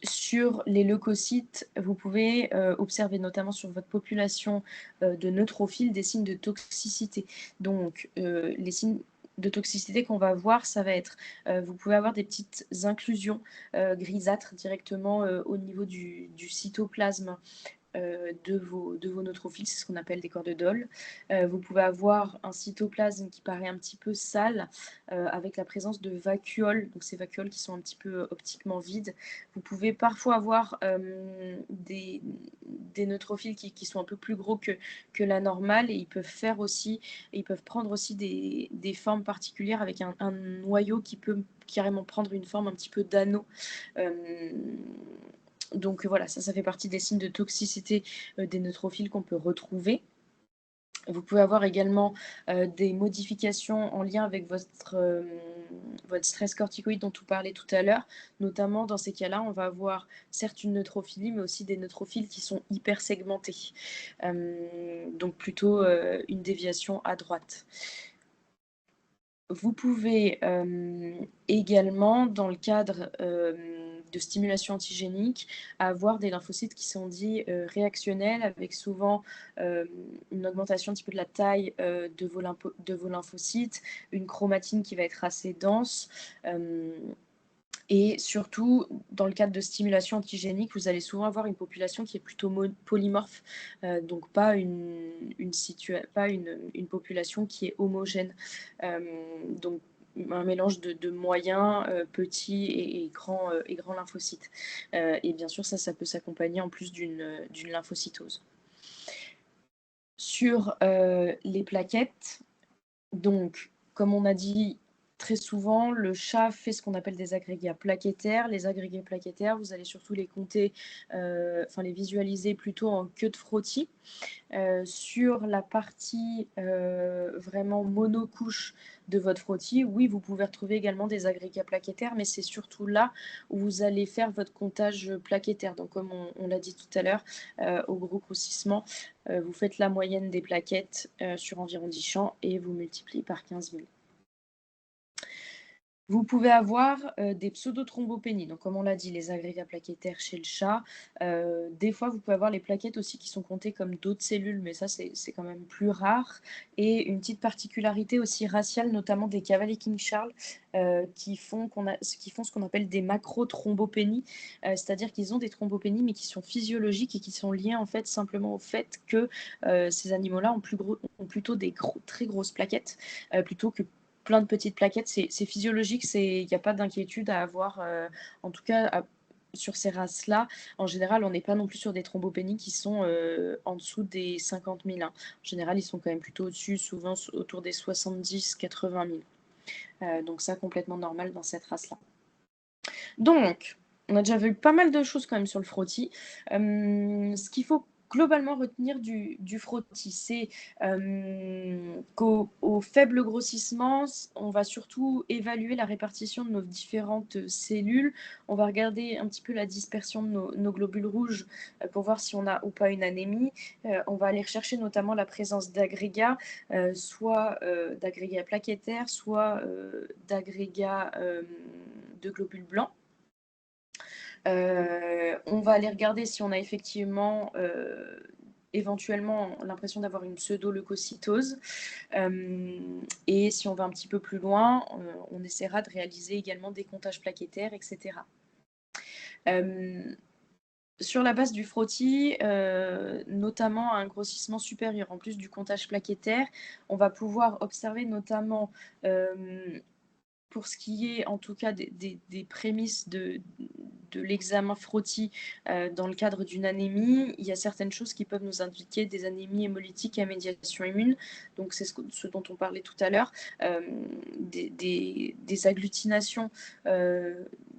Sur les leucocytes, vous pouvez observer notamment sur votre population de neutrophiles des signes de toxicité. Donc, les signes de toxicité qu'on va voir, ça va être, vous pouvez avoir des petites inclusions grisâtres directement au niveau du cytoplasme de vos neutrophiles, c'est ce qu'on appelle des corps de Dole. Vous pouvez avoir un cytoplasme qui paraît un petit peu sale, avec la présence de vacuoles, donc ces vacuoles qui sont un petit peu optiquement vides. Vous pouvez parfois avoir des neutrophiles qui sont un peu plus gros que la normale, et ils peuvent prendre aussi des formes particulières avec un noyau qui peut carrément prendre une forme un petit peu d'anneau. Donc voilà, ça fait partie des signes de toxicité des neutrophiles qu'on peut retrouver. Vous pouvez avoir également des modifications en lien avec votre stress corticoïde dont on parlait tout à l'heure. Notamment dans ces cas-là, on va avoir certes une neutrophilie, mais aussi des neutrophiles qui sont hyper segmentés. Donc plutôt une déviation à droite. Vous pouvez également, dans le cadre de stimulation antigénique, avoir des lymphocytes qui sont dits réactionnels, avec souvent une augmentation un petit peu de la taille de vos lymphocytes, une chromatine qui va être assez dense. Et surtout, dans le cadre de stimulation antigénique, vous allez souvent avoir une population qui est plutôt polymorphe, donc pas une population qui est homogène. Donc un mélange de moyens, petits et grands lymphocytes. Et bien sûr, ça peut s'accompagner en plus d'une lymphocytose. Sur les plaquettes, donc comme on a dit, très souvent, le chat fait ce qu'on appelle des agrégats plaquettaires. Les agrégats plaquettaires, vous allez surtout les compter, les visualiser plutôt en queue de frottis. Sur la partie vraiment monocouche de votre frottis, oui, vous pouvez retrouver également des agrégats plaquettaires, mais c'est surtout là où vous allez faire votre comptage plaquettaire. Donc, comme on l'a dit tout à l'heure, au gros grossissement, vous faites la moyenne des plaquettes sur environ 10 champs et vous multipliez par 15 000. Vous pouvez avoir des pseudothrombopénies, donc comme on l'a dit, les agrégats plaquettaires chez le chat. Des fois, vous pouvez avoir les plaquettes aussi qui sont comptées comme d'autres cellules, mais ça, c'est quand même plus rare. Et une petite particularité aussi raciale, notamment des cavaliers King Charles, qui font ce qu'on appelle des macrothrombopénies, c'est-à-dire qu'ils ont des thrombopénies, mais qui sont physiologiques et qui sont liées en fait simplement au fait que ces animaux-là ont plutôt des très grosses plaquettes, plutôt que plein de petites plaquettes, c'est physiologique, il n'y a pas d'inquiétude à avoir, en tout cas sur ces races-là. En général, on n'est pas non plus sur des thrombopénies qui sont en dessous des 50 000. Hein. En général, ils sont quand même plutôt au-dessus, souvent autour des 70-80 000. Donc ça, complètement normal dans cette race-là. Donc, on a déjà vu pas mal de choses quand même sur le frottis. Ce qu'il faut globalement retenir du frottis, c'est qu'au faible grossissement, on va surtout évaluer la répartition de nos différentes cellules. On va regarder un petit peu la dispersion de nos globules rouges pour voir si on a ou pas une anémie. On va aller rechercher notamment la présence d'agrégats, soit d'agrégats plaquettaires, soit d'agrégats de globules blancs. On va aller regarder si on a effectivement éventuellement l'impression d'avoir une pseudo-leucocytose. Et si on va un petit peu plus loin, on essaiera de réaliser également des comptages plaquettaires, etc. Sur la base du frottis, notamment un grossissement supérieur, en plus du comptage plaquettaire, on va pouvoir observer notamment pour ce qui est en tout cas des prémices de l'examen frottis dans le cadre d'une anémie, il y a certaines choses qui peuvent nous indiquer des anémies hémolytiques à médiation immune. Donc c'est ce dont on parlait tout à l'heure, des agglutinations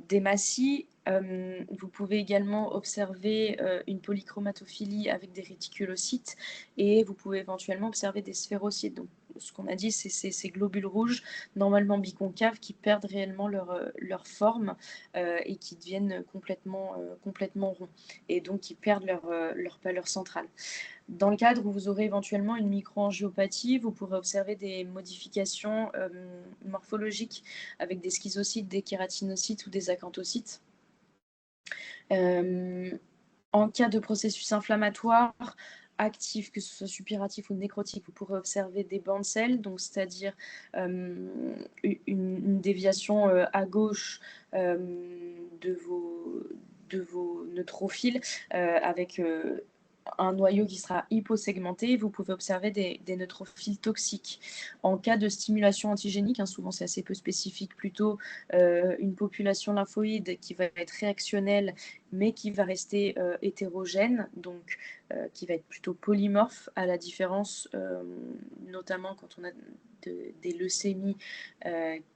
d'hématies. Vous pouvez également observer une polychromatophilie avec des réticulocytes et vous pouvez éventuellement observer des sphérocytes. Donc, ce qu'on a dit, c'est ces globules rouges, normalement biconcaves, qui perdent réellement leur forme et qui deviennent complètement ronds et donc qui perdent leur pâleur centrale. Dans le cadre où vous aurez éventuellement une microangiopathie, vous pourrez observer des modifications morphologiques avec des schizocytes, des kératinocytes ou des acanthocytes. En cas de processus inflammatoire actif, que ce soit suppuratif ou nécrotique, vous pourrez observer des bandes selles, donc c'est-à-dire une déviation à gauche de vos neutrophiles avec un noyau qui sera hyposegmenté. Vous pouvez observer des neutrophiles toxiques. En cas de stimulation antigénique, souvent c'est assez peu spécifique, plutôt une population lymphoïde qui va être réactionnelle mais qui va rester hétérogène, donc qui va être plutôt polymorphe, à la différence notamment quand on a des leucémies,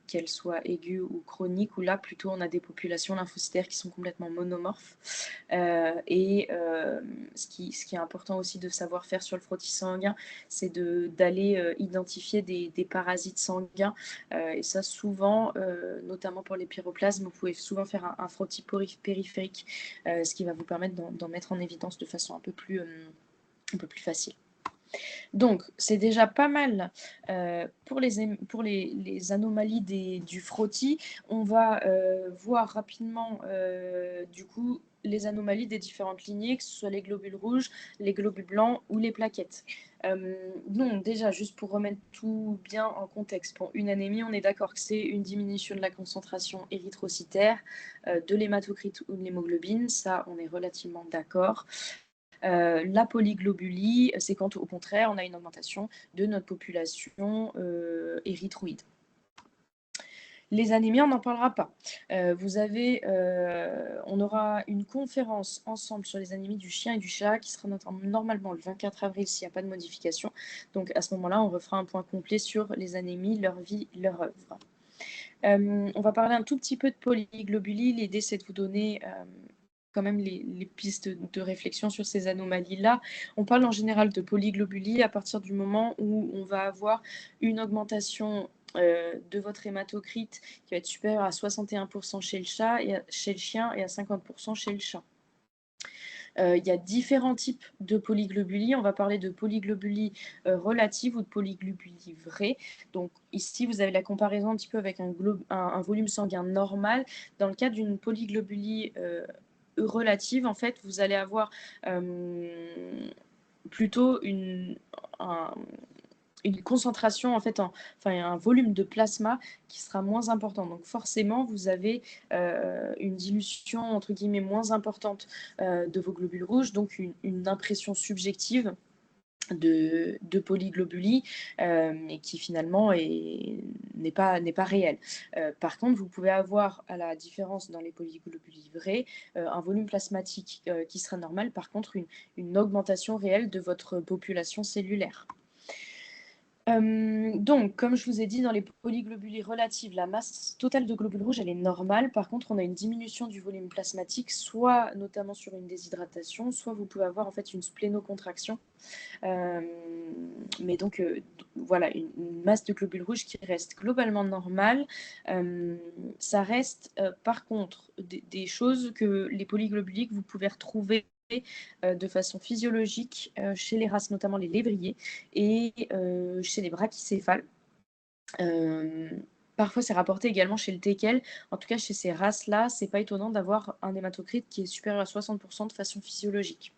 qu'elles soient aiguës ou chroniques, où là plutôt on a des populations lymphocytaires qui sont complètement monomorphes. Ce qui est important aussi de savoir faire sur le frottis sanguin, c'est d'aller identifier des parasites sanguins. Et ça, souvent, notamment pour les pyroplasmes, vous pouvez souvent faire un frottis périphérique, ce qui va vous permettre d'en mettre en évidence de façon un peu plus facile. Donc, c'est déjà pas mal pour les anomalies du frottis. On va voir rapidement, du coup, les anomalies des différentes lignées, que ce soit les globules rouges, les globules blancs ou les plaquettes. Donc, déjà, juste pour remettre tout bien en contexte, pour une anémie, on est d'accord que c'est une diminution de la concentration érythrocytaire, de l'hématocrite ou de l'hémoglobine. Ça, on est relativement d'accord. La polyglobulie, c'est quand au contraire on a une augmentation de notre population érythroïde. Les anémies, on n'en parlera pas. On aura une conférence ensemble sur les anémies du chien et du chat qui sera normalement le 24 avril s'il n'y a pas de modification. Donc à ce moment-là, on refera un point complet sur les anémies, leur vie, leur œuvre. On va parler un tout petit peu de polyglobulie. L'idée, c'est de vous donner quand même les pistes de réflexion sur ces anomalies-là. On parle en général de polyglobulie à partir du moment où on va avoir une augmentation de votre hématocrite qui va être supérieure à 61% chez le chat, chez le chien et à 50% chez le chat. Il y a différents types de polyglobulie. On va parler de polyglobulie relative ou de polyglobulie vraie. Donc ici, vous avez la comparaison un petit peu avec un volume sanguin normal. Dans le cas d'une polyglobulie relative, en fait, vous allez avoir plutôt une concentration, en fait, un volume de plasma qui sera moins important. Donc forcément, vous avez une dilution, entre guillemets, moins importante de vos globules rouges, donc une impression subjective de polyglobulie, et qui finalement n'est pas réelle. Par contre, vous pouvez avoir, à la différence dans les polyglobulies vraies, un volume plasmatique qui sera normal, par contre une augmentation réelle de votre population cellulaire. Donc, comme je vous ai dit, dans les polyglobulies relatives, la masse totale de globules rouges, elle est normale. Par contre, on a une diminution du volume plasmatique, soit notamment sur une déshydratation, soit vous pouvez avoir en fait une splénocontraction. Mais donc, voilà, une masse de globules rouges qui reste globalement normale. Ça reste, par contre, des choses que les polyglobulies que vous pouvez retrouver de façon physiologique chez les races, notamment les lévriers, et chez les brachycéphales. Parfois, c'est rapporté également chez le teckel. En tout cas, chez ces races-là, c'est pas étonnant d'avoir un hématocrite qui est supérieur à 60% de façon physiologique.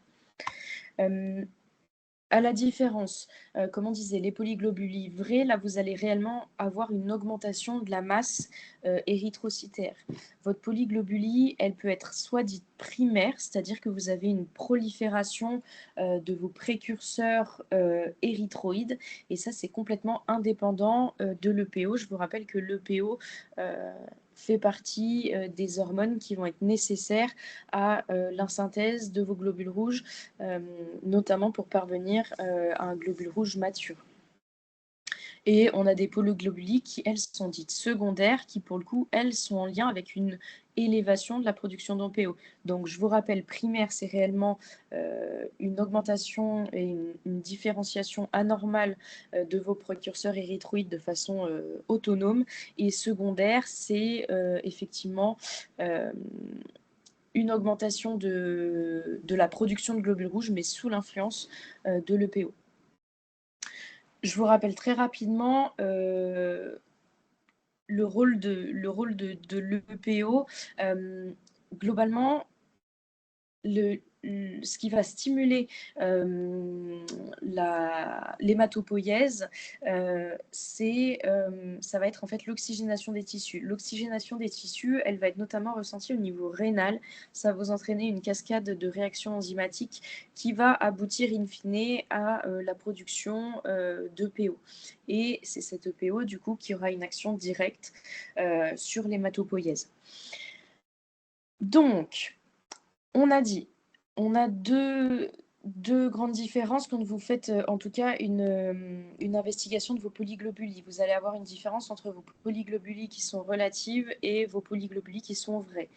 À la différence, comme on disait, les polyglobulies vraies, là, vous allez réellement avoir une augmentation de la masse érythrocytaire. Votre polyglobulie, elle peut être soit dite primaire, c'est-à-dire que vous avez une prolifération de vos précurseurs érythroïdes, et ça, c'est complètement indépendant de l'EPO. Je vous rappelle que l'EPO fait partie des hormones qui vont être nécessaires à l'insynthèse de vos globules rouges, notamment pour parvenir à un globule rouge mature. Et on a des polyglobulies qui, elles, sont dites secondaires, qui, pour le coup, elles, sont en lien avec une élévation de la production d'OPO. Donc, je vous rappelle, primaire, c'est réellement une augmentation et une différenciation anormale de vos précurseurs érythroïdes de façon autonome. Et secondaire, c'est effectivement une augmentation de la production de globules rouges, mais sous l'influence de l'EPO. Je vous rappelle très rapidement le rôle de l'EPO. Globalement, ce qui va stimuler l'hématopoïèse, ça va être en fait l'oxygénation des tissus. L'oxygénation des tissus, elle va être notamment ressentie au niveau rénal. Ça va vous entraîner une cascade de réactions enzymatiques qui va aboutir in fine à la production d'EPO. Et c'est cette EPO, du coup, qui aura une action directe sur l'hématopoïèse. Donc, on a dit, on a deux grandes différences quand vous faites en tout cas une investigation de vos polyglobulies. Vous allez avoir une différence entre vos polyglobulies qui sont relatives et vos polyglobulies qui sont vraies.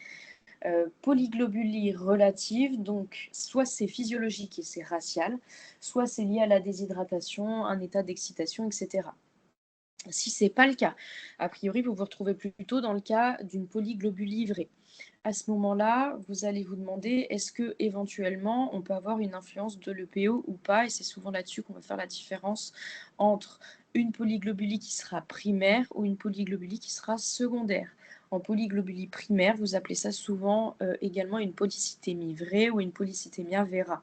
Polyglobulie relative, donc soit c'est physiologique et c'est racial, soit c'est lié à la déshydratation, un état d'excitation, etc. Si ce n'est pas le cas, a priori, vous vous retrouvez plutôt dans le cas d'une polyglobulie vraie. À ce moment-là, vous allez vous demander est-ce que éventuellement on peut avoir une influence de l'EPO ou pas, et c'est souvent là-dessus qu'on va faire la différence entre une polyglobulie qui sera primaire ou une polyglobulie qui sera secondaire. En polyglobulie primaire, vous appelez ça souvent également une polycythémie vraie ou une polycythémia vera.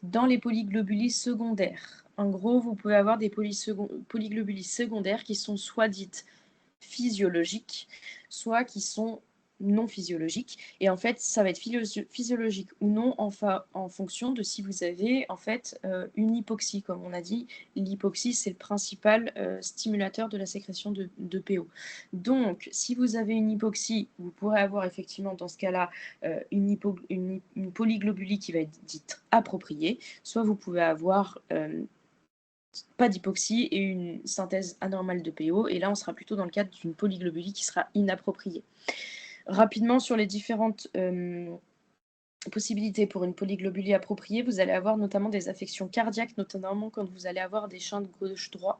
Dans les polyglobulies secondaires, en gros, vous pouvez avoir des polyglobulies secondaires qui sont soit dites physiologiques, soit qui sont non physiologiques. Et en fait, ça va être physiologique ou non en fonction de si vous avez en fait une hypoxie. Comme on a dit, l'hypoxie, c'est le principal stimulateur de la sécrétion de PO. Donc, si vous avez une hypoxie, vous pourrez avoir effectivement dans ce cas-là une polyglobulie qui va être dite appropriée, soit vous pouvez avoir pas d'hypoxie et une synthèse anormale de PO. Et là, on sera plutôt dans le cadre d'une polyglobulie qui sera inappropriée. Rapidement, sur les différentes possibilités pour une polyglobulie appropriée, vous allez avoir notamment des affections cardiaques, notamment quand vous allez avoir des chaînes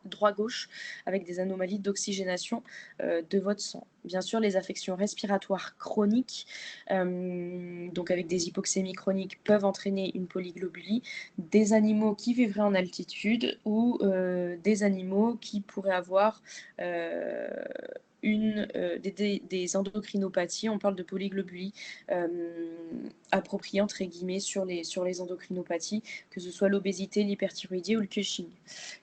droit-gauche avec des anomalies d'oxygénation de votre sang. Bien sûr, les affections respiratoires chroniques, donc avec des hypoxémies chroniques, peuvent entraîner une polyglobulie. Des animaux qui vivraient en altitude ou des animaux qui pourraient avoir des endocrinopathies. On parle de polyglobulie appropriée entre guillemets sur les endocrinopathies, que ce soit l'obésité, l'hyperthyroïdie ou le Cushing.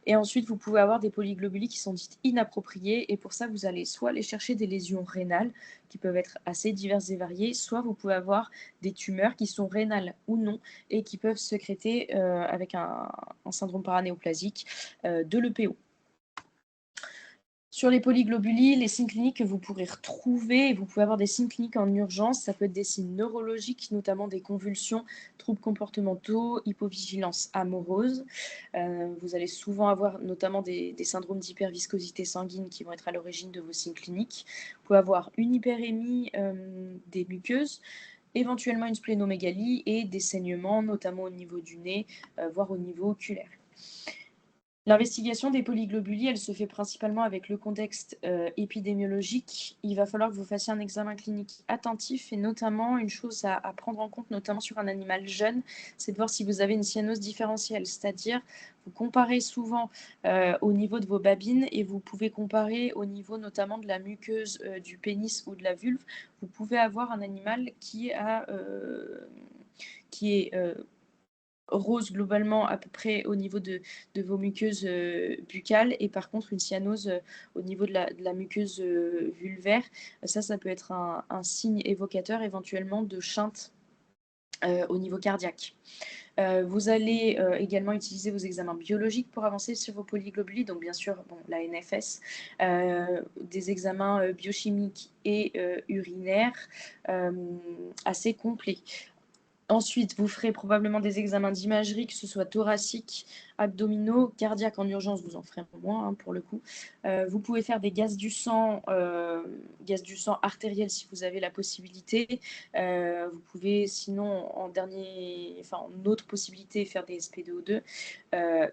Et ensuite, vous pouvez avoir des polyglobulies qui sont dites inappropriées, et pour ça, vous allez soit aller chercher des lésions rénales qui peuvent être assez diverses et variées, soit vous pouvez avoir des tumeurs qui sont rénales ou non et qui peuvent sécréter avec un syndrome paranéoplasique de l'EPO. Sur les polyglobulies, les signes cliniques que vous pourrez retrouver, vous pouvez avoir des signes cliniques en urgence, ça peut être des signes neurologiques, notamment des convulsions, troubles comportementaux, hypovigilance amoureuse. Vous allez souvent avoir notamment des syndromes d'hyperviscosité sanguine qui vont être à l'origine de vos signes cliniques. Vous pouvez avoir une hyperémie des muqueuses, éventuellement une splénomégalie et des saignements, notamment au niveau du nez, voire au niveau oculaire. L'investigation des polyglobulies, elle se fait principalement avec le contexte épidémiologique. Il va falloir que vous fassiez un examen clinique attentif et notamment une chose à prendre en compte, notamment sur un animal jeune, c'est de voir si vous avez une cyanose différentielle, c'est-à-dire vous comparez souvent au niveau de vos babines et vous pouvez comparer au niveau notamment de la muqueuse du pénis ou de la vulve. Vous pouvez avoir un animal qui est rose globalement à peu près au niveau de vos muqueuses buccales et par contre une cyanose au niveau de la muqueuse vulvaire. Ça peut être un signe évocateur éventuellement de shunt au niveau cardiaque. Vous allez également utiliser vos examens biologiques pour avancer sur vos polyglobulies, donc bien sûr la NFS, des examens biochimiques et urinaires assez complets. Ensuite, vous ferez probablement des examens d'imagerie, que ce soit thoracique, abdominaux, cardiaque en urgence, vous en ferez moins pour le coup. Vous pouvez faire des gaz du sang artériel si vous avez la possibilité. Vous pouvez sinon en autre possibilité faire des SpDO2.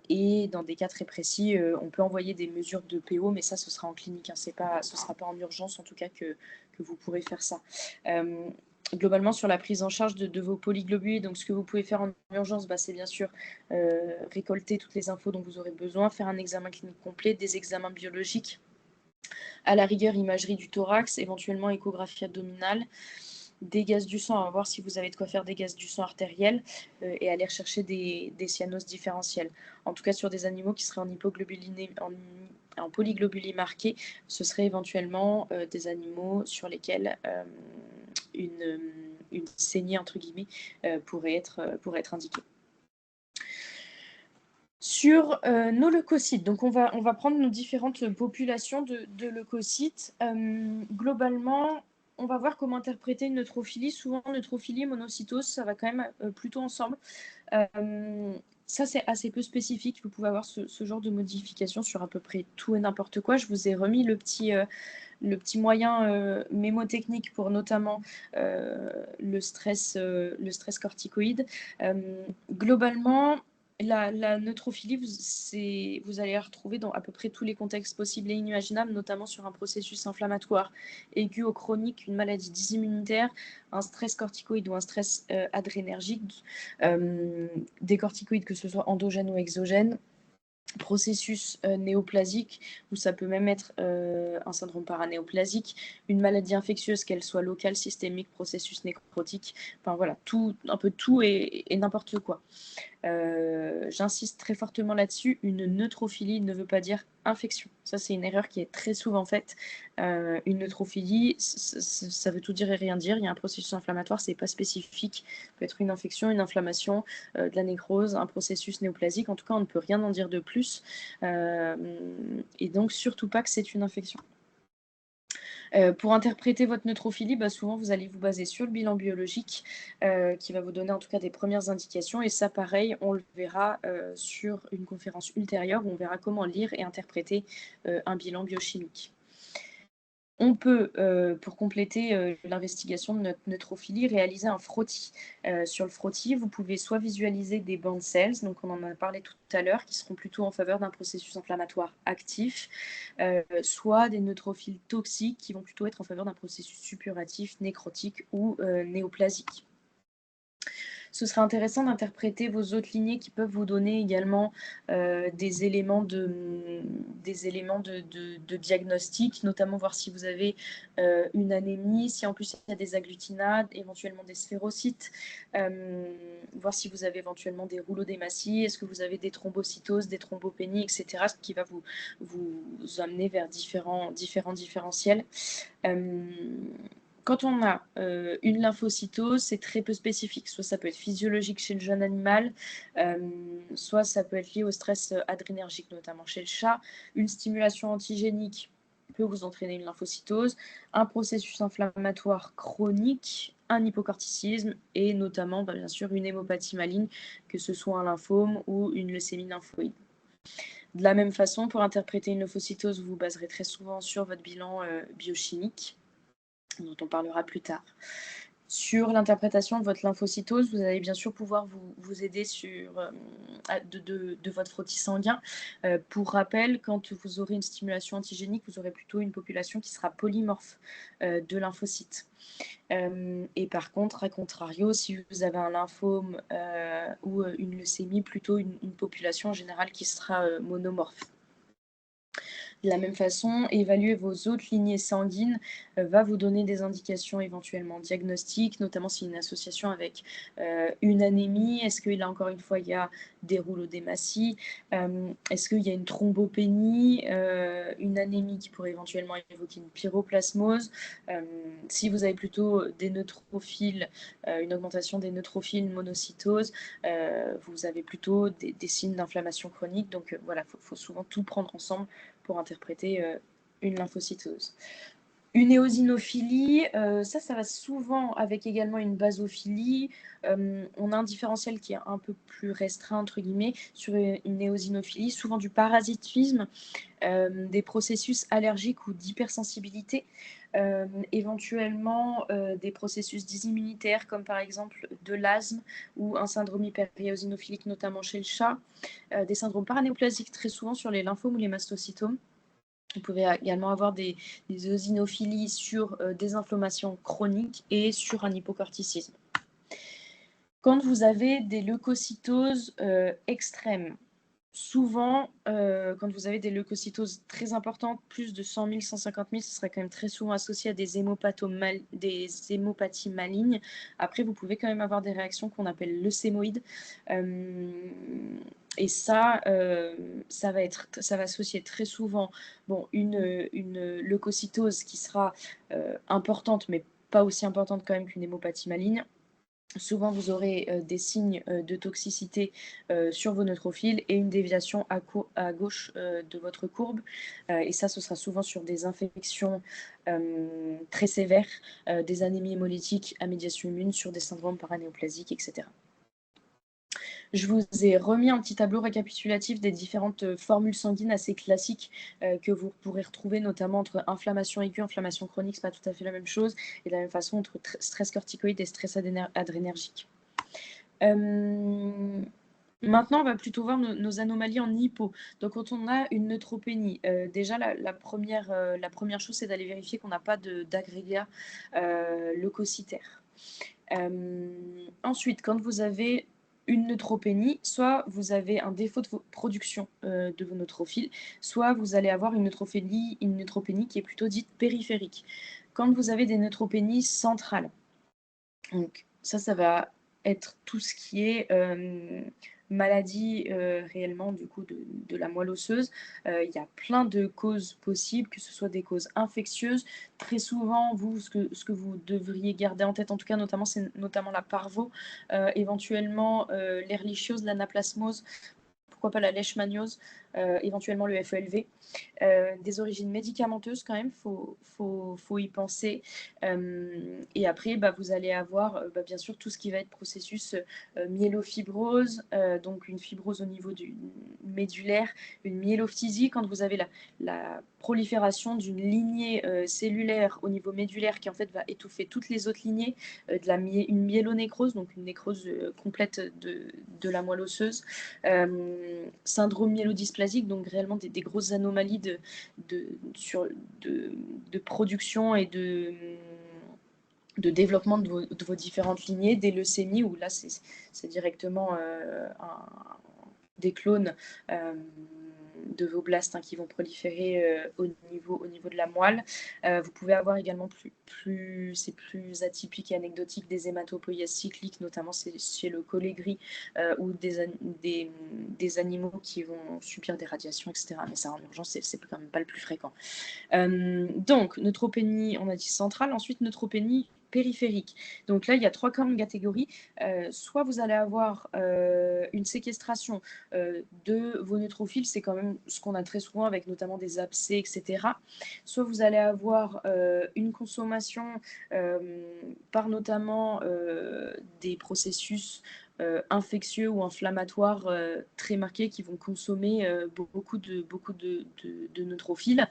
Et dans des cas très précis, on peut envoyer des mesures de PO, mais ça ce sera en clinique, ce ne sera pas en urgence en tout cas que vous pourrez faire ça. Globalement, sur la prise en charge de vos polyglobulies, donc ce que vous pouvez faire en urgence, c'est bien sûr récolter toutes les infos dont vous aurez besoin, faire un examen clinique complet, des examens biologiques, à la rigueur imagerie du thorax, éventuellement échographie abdominale, des gaz du sang, à voir si vous avez de quoi faire des gaz du sang artériels et aller rechercher des cyanoses différentielles. En tout cas, sur des animaux qui seraient en polyglobulie marquée, ce serait éventuellement des animaux sur lesquels une saignée entre guillemets pourrait être indiquée. Sur nos leucocytes, donc on va prendre nos différentes populations de leucocytes. Globalement, on va voir comment interpréter une neutrophilie. Souvent, neutrophilie et monocytose, ça va quand même plutôt ensemble. Ça, c'est assez peu spécifique. Vous pouvez avoir ce genre de modification sur à peu près tout et n'importe quoi. Je vous ai remis le petit moyen mémotechnique pour notamment le stress corticoïde. Globalement, la neutrophilie, vous allez la retrouver dans à peu près tous les contextes possibles et inimaginables, notamment sur un processus inflammatoire aigu ou chronique, une maladie dysimmunitaire, un stress corticoïde ou un stress adrénergique, des corticoïdes que ce soit endogènes ou exogènes, processus néoplasique, où ça peut même être un syndrome paranéoplasique, une maladie infectieuse, qu'elle soit locale, systémique, processus nécrotique, enfin voilà, un peu tout et n'importe quoi. J'insiste très fortement là-dessus, une neutrophilie ne veut pas dire infection. Ça, c'est une erreur qui est très souvent faite. Une neutrophilie, ça veut tout dire et rien dire. Il y a un processus inflammatoire, c'est pas spécifique. Ça peut être une infection, une inflammation, de la nécrose, un processus néoplasique. En tout cas, on ne peut rien en dire de plus. Et donc, surtout pas que c'est une infection. Pour interpréter votre neutrophilie, souvent vous allez vous baser sur le bilan biologique qui va vous donner en tout cas des premières indications. Et ça, pareil, on le verra sur une conférence ultérieure où on verra comment lire et interpréter un bilan biochimique. On peut, pour compléter l'investigation de notre neutrophilie, réaliser un frottis. Sur le frottis, vous pouvez soit visualiser des band cells, donc on en a parlé tout à l'heure, qui seront plutôt en faveur d'un processus inflammatoire actif, soit des neutrophiles toxiques qui vont plutôt être en faveur d'un processus suppuratif, nécrotique ou néoplasique. Ce serait intéressant d'interpréter vos autres lignées qui peuvent vous donner également des éléments de diagnostic, notamment voir si vous avez une anémie, si en plus il y a des agglutinades, éventuellement des sphérocytes, voir si vous avez éventuellement des rouleaux-d'hématie, est-ce que vous avez des thrombocytoses, des thrombopénies, etc., ce qui va vous amener vers différents différentiels. Quand on a une lymphocytose, c'est très peu spécifique. Soit ça peut être physiologique chez le jeune animal, soit ça peut être lié au stress adrénergique, notamment chez le chat. Une stimulation antigénique peut vous entraîner une lymphocytose, un processus inflammatoire chronique, un hypocorticisme et notamment, bien sûr, une hémopathie maligne, que ce soit un lymphome ou une leucémie lymphoïde. De la même façon, pour interpréter une lymphocytose, vous vous baserez très souvent sur votre bilan biochimique, dont on parlera plus tard. Sur l'interprétation de votre lymphocytose, vous allez bien sûr pouvoir vous aider de votre frottis sanguin. Pour rappel, quand vous aurez une stimulation antigénique, vous aurez plutôt une population qui sera polymorphe de lymphocytes. Et par contre, à contrario, si vous avez un lymphome ou une leucémie, plutôt une population en général qui sera monomorphe. De la même façon, évaluer vos autres lignées sanguines va vous donner des indications éventuellement diagnostiques, notamment s'il y a une association avec une anémie. Est-ce qu'il y a encore une fois, il y a des rouleaux-d'hématie? Est-ce qu'il y a une thrombopénie, une anémie qui pourrait éventuellement évoquer une pyroplasmose? Si vous avez plutôt des neutrophiles, une augmentation des neutrophiles, une monocytose, vous avez plutôt des signes d'inflammation chronique. Donc voilà, il faut souvent tout prendre ensemble pour interpréter une lymphocytose. Une éosinophilie, ça va souvent avec également une basophilie. On a un différentiel qui est un peu plus restreint, entre guillemets, sur une éosinophilie, souvent du parasitisme, des processus allergiques ou d'hypersensibilité, éventuellement des processus dysimmunitaires, comme par exemple de l'asthme ou un syndrome hyperéosinophilique, notamment chez le chat, des syndromes paranéoplasiques très souvent sur les lymphomes ou les mastocytomes. Vous pouvez également avoir des eosinophilies sur des inflammations chroniques et sur un hypocorticisme. Quand vous avez des leucocytoses extrêmes, souvent, quand vous avez des leucocytoses très importantes, plus de 100 000, 150 000, ce serait quand même très souvent associé à des hémopathies malignes. Après, vous pouvez quand même avoir des réactions qu'on appelle leucémoïdes. Et ça va associer très souvent une leucocytose qui sera importante, mais pas aussi importante quand même qu'une hémopathie maligne. Souvent, vous aurez des signes de toxicité sur vos neutrophiles et une déviation à gauche de votre courbe. Et ça, ce sera souvent sur des infections très sévères, des anémies hémolytiques à médiation immune, sur des syndromes paranéoplasiques, etc. Je vous ai remis un petit tableau récapitulatif des différentes formules sanguines assez classiques que vous pourrez retrouver, notamment entre inflammation aiguë, inflammation chronique, c'est pas tout à fait la même chose, et de la même façon entre stress corticoïde et stress adrénergique. Maintenant, on va plutôt voir nos anomalies en hypo. Donc, quand on a une neutropénie, déjà, la première chose, c'est d'aller vérifier qu'on n'a pas d'agrégat leucocytaire. Ensuite, quand vous avez une neutropénie, soit vous avez un défaut de production de vos neutrophiles, soit vous allez avoir une neutropénie qui est plutôt dite périphérique. Quand vous avez des neutropénies centrales, donc ça va être tout ce qui est maladie réellement du coup de la moelle osseuse. Il y a plein de causes possibles, que ce soit des causes infectieuses. Très souvent, ce que vous devriez garder en tête, en tout cas notamment, c'est notamment la parvo, éventuellement l'ehrlichiose, l'anaplasmose, pourquoi pas la leishmaniose. éventuellement le FELV. Des origines médicamenteuses quand même, faut y penser. Et après, vous allez avoir bien sûr tout ce qui va être processus myélofibrose, donc une fibrose au niveau du médulaire, une myélophthisie, quand vous avez la prolifération d'une lignée cellulaire au niveau médulaire qui en fait va étouffer toutes les autres lignées, une myélonécrose, donc une nécrose complète de la moelle osseuse, syndrome myélodysplasique, donc réellement des grosses anomalies de production et de développement de vos différentes lignées, des leucémies, où là c'est directement des clones de vos blastes qui vont proliférer au niveau de la moelle. Vous pouvez avoir également c'est plus atypique et anecdotique, des hématopoïèses cycliques, notamment chez le colibri ou des animaux qui vont subir des radiations, etc. Mais ça, en urgence, c'est quand même pas le plus fréquent. Donc, neutropénie, on a dit centrale. Ensuite, neutropénie périphérique. Donc là, il y a 3 grandes catégories. Soit vous allez avoir une séquestration de vos neutrophiles, c'est quand même ce qu'on a très souvent avec notamment des abcès, etc. Soit vous allez avoir une consommation par notamment des processus infectieux ou inflammatoires très marqués qui vont consommer beaucoup de neutrophiles.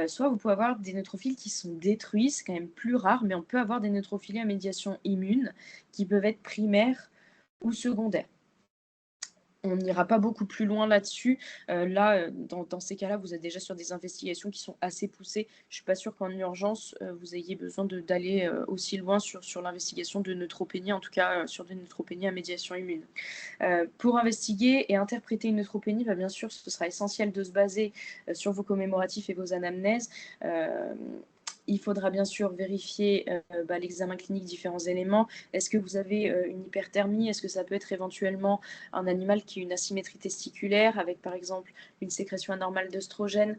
Soit vous pouvez avoir des neutrophiles qui sont détruits, c'est quand même plus rare, mais on peut avoir des neutrophilies à médiation immune qui peuvent être primaires ou secondaires. On n'ira pas beaucoup plus loin là-dessus. Dans ces cas-là, vous êtes déjà sur des investigations qui sont assez poussées. Je ne suis pas sûre qu'en urgence, vous ayez besoin d'aller aussi loin sur l'investigation de neutropénie, en tout cas sur des neutropénies à médiation immune. Pour investiguer et interpréter une neutropénie, bien sûr, ce sera essentiel de se baser sur vos commémoratifs et vos anamnèses. Il faudra bien sûr vérifier l'examen clinique, différents éléments. Est-ce que vous avez une hyperthermie? Est-ce que ça peut être éventuellement un animal qui a une asymétrie testiculaire avec par exemple une sécrétion anormale d'œstrogène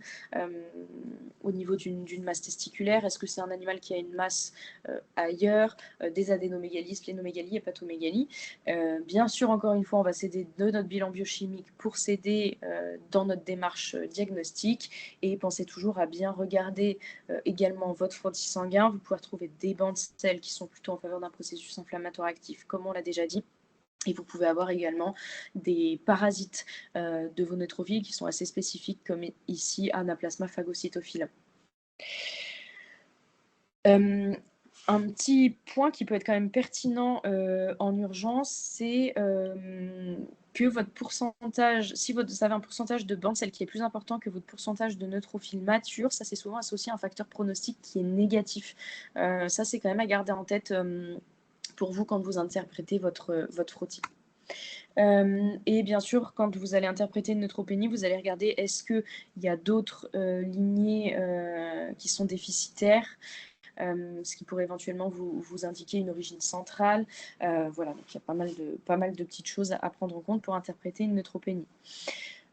au niveau d'une masse testiculaire? Est-ce que c'est un animal qui a une masse ailleurs, des adénomégalies, splénomégalies, hépatomégalie? Bien sûr, encore une fois, on va s'aider de notre bilan biochimique pour s'aider dans notre démarche diagnostique, et pensez toujours à bien regarder également votre frottis sanguin. Vous pouvez retrouver des bandes de sels qui sont plutôt en faveur d'un processus inflammatoire actif, comme on l'a déjà dit. Et vous pouvez avoir également des parasites de vos neutrophiles qui sont assez spécifiques, comme ici Anaplasma phagocytophile. Un petit point qui peut être quand même pertinent en urgence, c'est que votre pourcentage, si vous avez un pourcentage de bandes de sels qui est plus important que votre pourcentage de neutrophiles matures, ça c'est souvent associé à un facteur pronostic qui est négatif. Ça c'est quand même à garder en tête pour vous quand vous interprétez votre frottis. Et bien sûr, quand vous allez interpréter une neutropénie, vous allez regarder est-ce qu'il y a d'autres lignées qui sont déficitaires, ce qui pourrait éventuellement vous indiquer une origine centrale. Voilà, donc il y a pas mal de petites choses à prendre en compte pour interpréter une neutropénie.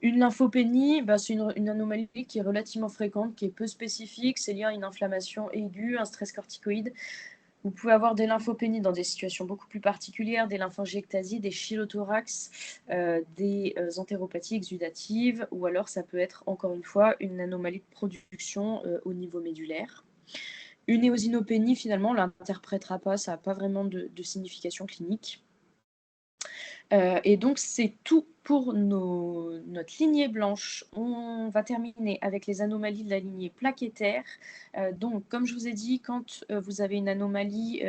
Une lymphopénie, c'est une anomalie qui est relativement fréquente, qui est peu spécifique, c'est lié à une inflammation aiguë, un stress corticoïde. Vous pouvez avoir des lymphopénies dans des situations beaucoup plus particulières, des lymphangiectasies, des chylothorax, des entéropathies exudatives, ou alors ça peut être encore une fois une anomalie de production au niveau médulaire. Une éosinopénie, finalement, on ne l'interprétera pas, ça n'a pas vraiment de signification clinique. Et donc, c'est tout pour notre lignée blanche. On va terminer avec les anomalies de la lignée plaquettaire. Donc, comme je vous ai dit, quand vous avez une anomalie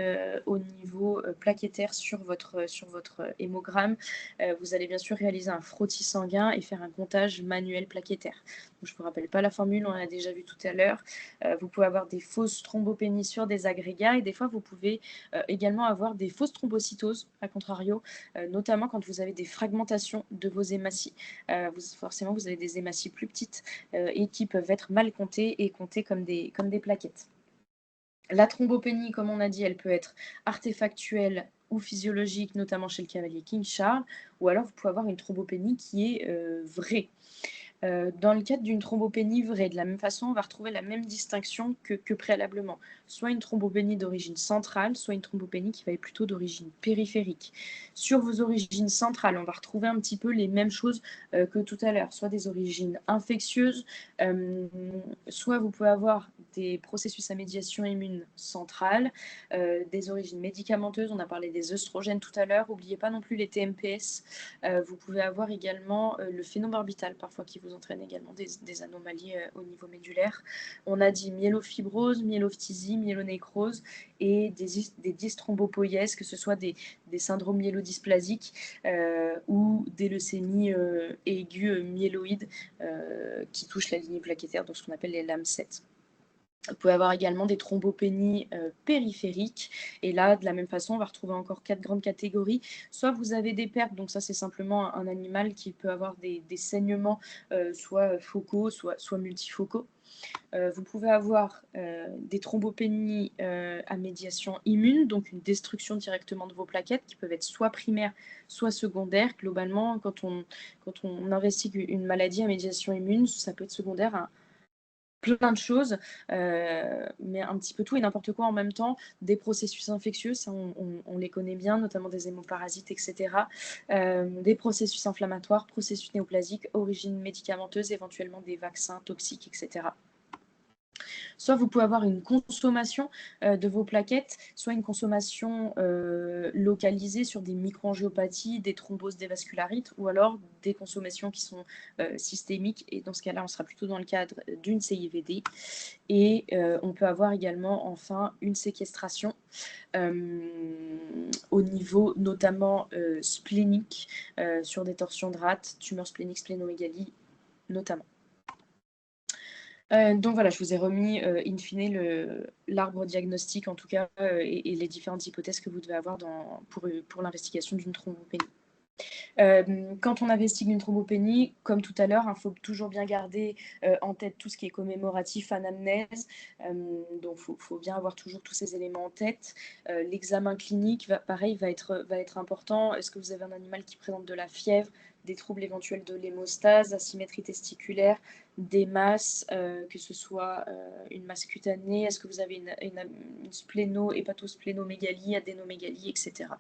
au niveau plaquettaire sur votre hémogramme, vous allez bien sûr réaliser un frottis sanguin et faire un comptage manuel plaquettaire. Donc, je ne vous rappelle pas la formule, on l'a déjà vu tout à l'heure. Vous pouvez avoir des fausses thrombopénies sur des agrégats, et des fois, vous pouvez également avoir des fausses thrombocytoses, à contrario, notamment quand vous avez des fragmentations de vos hématies. Forcément, vous avez des hématies plus petites et qui peuvent être mal comptées et comptées comme des plaquettes. La thrombopénie, comme on a dit, elle peut être artefactuelle ou physiologique, notamment chez le cavalier King Charles, ou alors vous pouvez avoir une thrombopénie qui est vraie. Dans le cadre d'une thrombopénie vraie, de la même façon, on va retrouver la même distinction que préalablement. Soit une thrombopénie d'origine centrale, soit une thrombopénie qui va être plutôt d'origine périphérique. Sur vos origines centrales, on va retrouver un petit peu les mêmes choses que tout à l'heure, soit des origines infectieuses, soit vous pouvez avoir des processus à médiation immune centrale, des origines médicamenteuses, on a parlé des œstrogènes tout à l'heure, n'oubliez pas non plus les TMPS, vous pouvez avoir également le phénobarbital parfois qui vous entraîne également des anomalies au niveau médulaire. On a dit myélofibrose, myélophthisie, myélonécrose et des dysthrombopoïèses, que ce soit des syndromes myélodysplasiques ou des leucémies aiguës myéloïdes qui touchent la lignée plaquettaire, donc ce qu'on appelle les LAM7. Vous pouvez avoir également des thrombopénies périphériques. Et là, de la même façon, on va retrouver encore 4 grandes catégories. Soit vous avez des pertes, donc ça c'est simplement un animal qui peut avoir des saignements, soit focaux, soit multifocaux. Vous pouvez avoir des thrombopénies à médiation immune, donc une destruction directement de vos plaquettes, qui peuvent être soit primaires, soit secondaires. Globalement, quand on investigue une maladie à médiation immune, ça peut être secondaire à plein de choses, mais un petit peu tout et n'importe quoi en même temps, des processus infectieux, ça on les connaît bien, notamment des hémoparasites, etc. Des processus inflammatoires, processus néoplasiques, origine médicamenteuse, éventuellement des vaccins toxiques, etc. Soit vous pouvez avoir une consommation de vos plaquettes, soit une consommation localisée sur des microangiopathies, des thromboses, des vascularites, ou alors des consommations qui sont systémiques. Et dans ce cas-là, on sera plutôt dans le cadre d'une CIVD. Et on peut avoir également, enfin, une séquestration au niveau notamment splénique, sur des torsions de rate, tumeurs spléniques, splénomégalie notamment. Donc voilà, je vous ai remis in fine l'arbre diagnostique en tout cas et les différentes hypothèses que vous devez avoir pour l'investigation d'une thrombopénie. Quand on investigue une thrombopénie, comme tout à l'heure, il faut toujours bien garder en tête tout ce qui est commémoratif, anamnèse. Donc il faut bien avoir toujours tous ces éléments en tête. L'examen clinique, pareil, va être important. Est-ce que vous avez un animal qui présente de la fièvre, des troubles éventuels de l'hémostase, asymétrie testiculaire, des masses, que ce soit une masse cutanée, est-ce que vous avez une hépatosplénomégalie, adénomégalie, etc.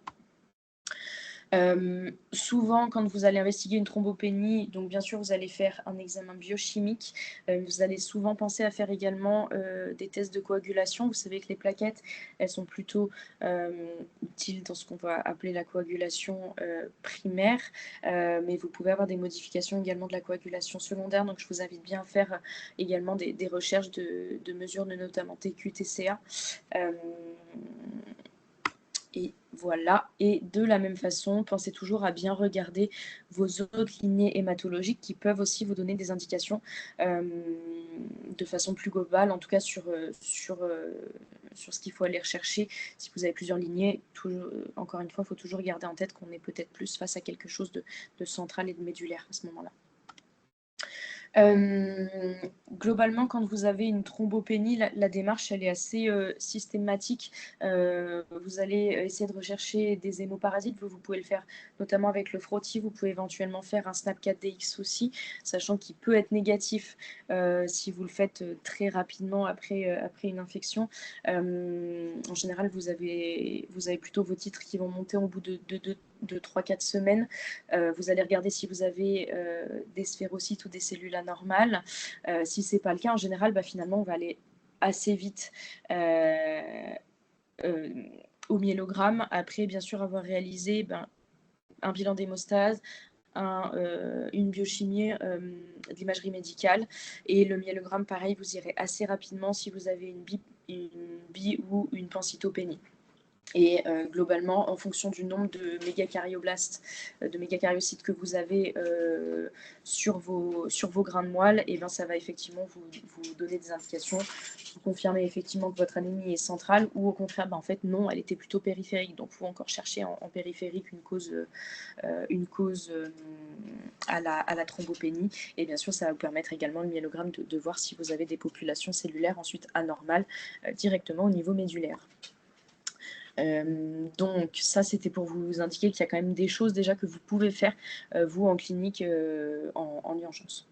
Souvent, quand vous allez investiguer une thrombopénie, donc bien sûr, vous allez faire un examen biochimique. Vous allez souvent penser à faire également des tests de coagulation. Vous savez que les plaquettes, elles sont plutôt utiles dans ce qu'on va appeler la coagulation primaire, mais vous pouvez avoir des modifications également de la coagulation secondaire. Donc, je vous invite bien à faire également des recherches de mesures de notamment TQ, TCA. Et voilà, et de la même façon, pensez toujours à bien regarder vos autres lignées hématologiques qui peuvent aussi vous donner des indications de façon plus globale, en tout cas sur ce qu'il faut aller rechercher. Si vous avez plusieurs lignées, encore une fois, il faut toujours garder en tête qu'on est peut-être plus face à quelque chose de central et de médulaire à ce moment-là. Globalement, quand vous avez une thrombopénie, la démarche elle est assez systématique. Vous allez essayer de rechercher des hémoparasites. Vous pouvez le faire notamment avec le frottis. Vous pouvez éventuellement faire un SNAP4DX aussi, sachant qu'il peut être négatif si vous le faites très rapidement après une infection. En général, vous avez plutôt vos titres qui vont monter au bout de 3-4 semaines. Vous allez regarder si vous avez des sphérocytes ou des cellules anormales. Si ce n'est pas le cas, en général, finalement, on va aller assez vite au myélogramme. Après, bien sûr, avoir réalisé un bilan d'hémostase, une biochimie d'imagerie médicale. Et le myélogramme, pareil, vous irez assez rapidement si vous avez une bi ou une pancytopénie. Et globalement, en fonction du nombre de mégacaryoblastes, de mégacaryocytes que vous avez sur vos grains de moelle, et ça va effectivement vous donner des indications, vous confirmer effectivement que votre anémie est centrale, ou au contraire, en fait, non, elle était plutôt périphérique. Donc, il faut encore chercher en périphérique une cause à la thrombopénie. Et bien sûr, ça va vous permettre également, le myélogramme, de voir si vous avez des populations cellulaires ensuite anormales directement au niveau médulaire. Donc ça, c'était pour vous indiquer qu'il y a quand même des choses déjà que vous pouvez faire, vous, en clinique, en urgence.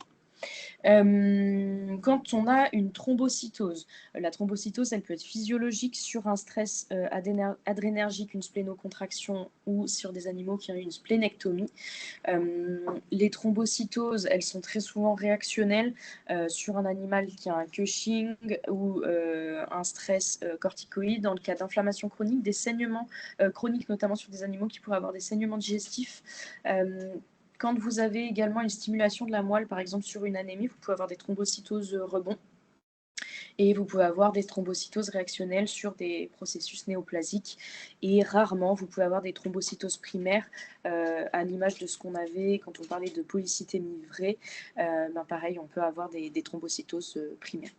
Quand on a une thrombocytose, la thrombocytose, elle peut être physiologique sur un stress adrénergique, une splénocontraction ou sur des animaux qui ont eu une splénectomie. Les thrombocytoses, elles sont très souvent réactionnelles sur un animal qui a un Cushing ou un stress corticoïde. Dans le cas d'inflammation chronique, des saignements chroniques, notamment sur des animaux qui pourraient avoir des saignements digestifs. Quand vous avez également une stimulation de la moelle, par exemple sur une anémie, vous pouvez avoir des thrombocytoses rebond. Et vous pouvez avoir des thrombocytoses réactionnelles sur des processus néoplasiques. Et rarement, vous pouvez avoir des thrombocytoses primaires, à l'image de ce qu'on avait quand on parlait de polycythémie vraie. Pareil, on peut avoir des thrombocytoses primaires.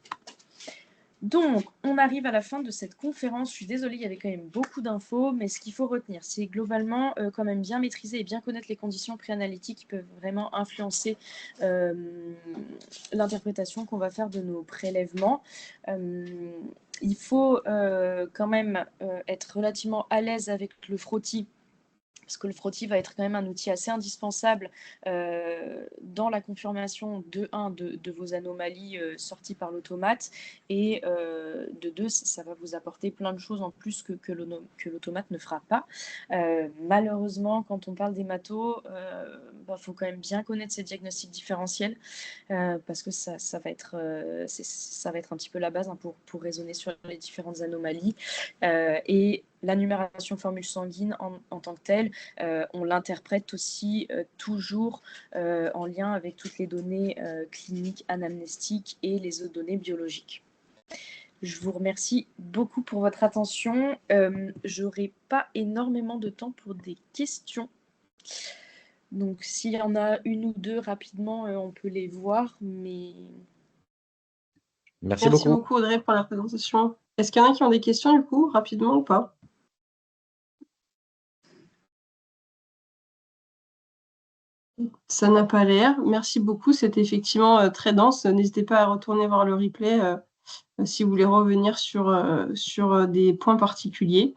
Donc, on arrive à la fin de cette conférence. Je suis désolée, il y avait quand même beaucoup d'infos, mais ce qu'il faut retenir, c'est globalement quand même bien maîtriser et bien connaître les conditions préanalytiques qui peuvent vraiment influencer l'interprétation qu'on va faire de nos prélèvements. Il faut quand même être relativement à l'aise avec le frottis, parce que le frottis va être quand même un outil assez indispensable dans la confirmation de vos anomalies sorties par l'automate, et de deux, ça va vous apporter plein de choses en plus que l'automate ne fera pas. Malheureusement, quand on parle d'hémato, faut quand même bien connaître ces diagnostics différentiels, parce que ça va être un petit peu la base pour raisonner sur les différentes anomalies. Et la numération formule sanguine en tant que telle, on l'interprète aussi toujours en lien avec toutes les données cliniques, anamnestiques et les autres données biologiques. Je vous remercie beaucoup pour votre attention. Je n'aurai pas énormément de temps pour des questions. Donc, s'il y en a une ou deux rapidement, on peut les voir. Mais... Merci beaucoup, Audrey, pour la présentation. Est-ce qu'il y en a qui ont des questions, du coup, rapidement ou pas? Ça n'a pas l'air. Merci beaucoup. C'était effectivement très dense. N'hésitez pas à retourner voir le replay si vous voulez revenir sur des points particuliers.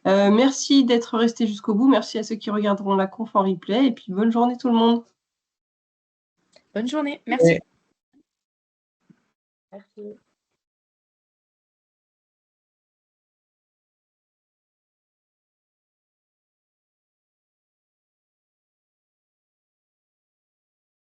Merci d'être resté jusqu'au bout. Merci à ceux qui regarderont la conf en replay. Et puis, bonne journée tout le monde. Bonne journée. Merci. Merci.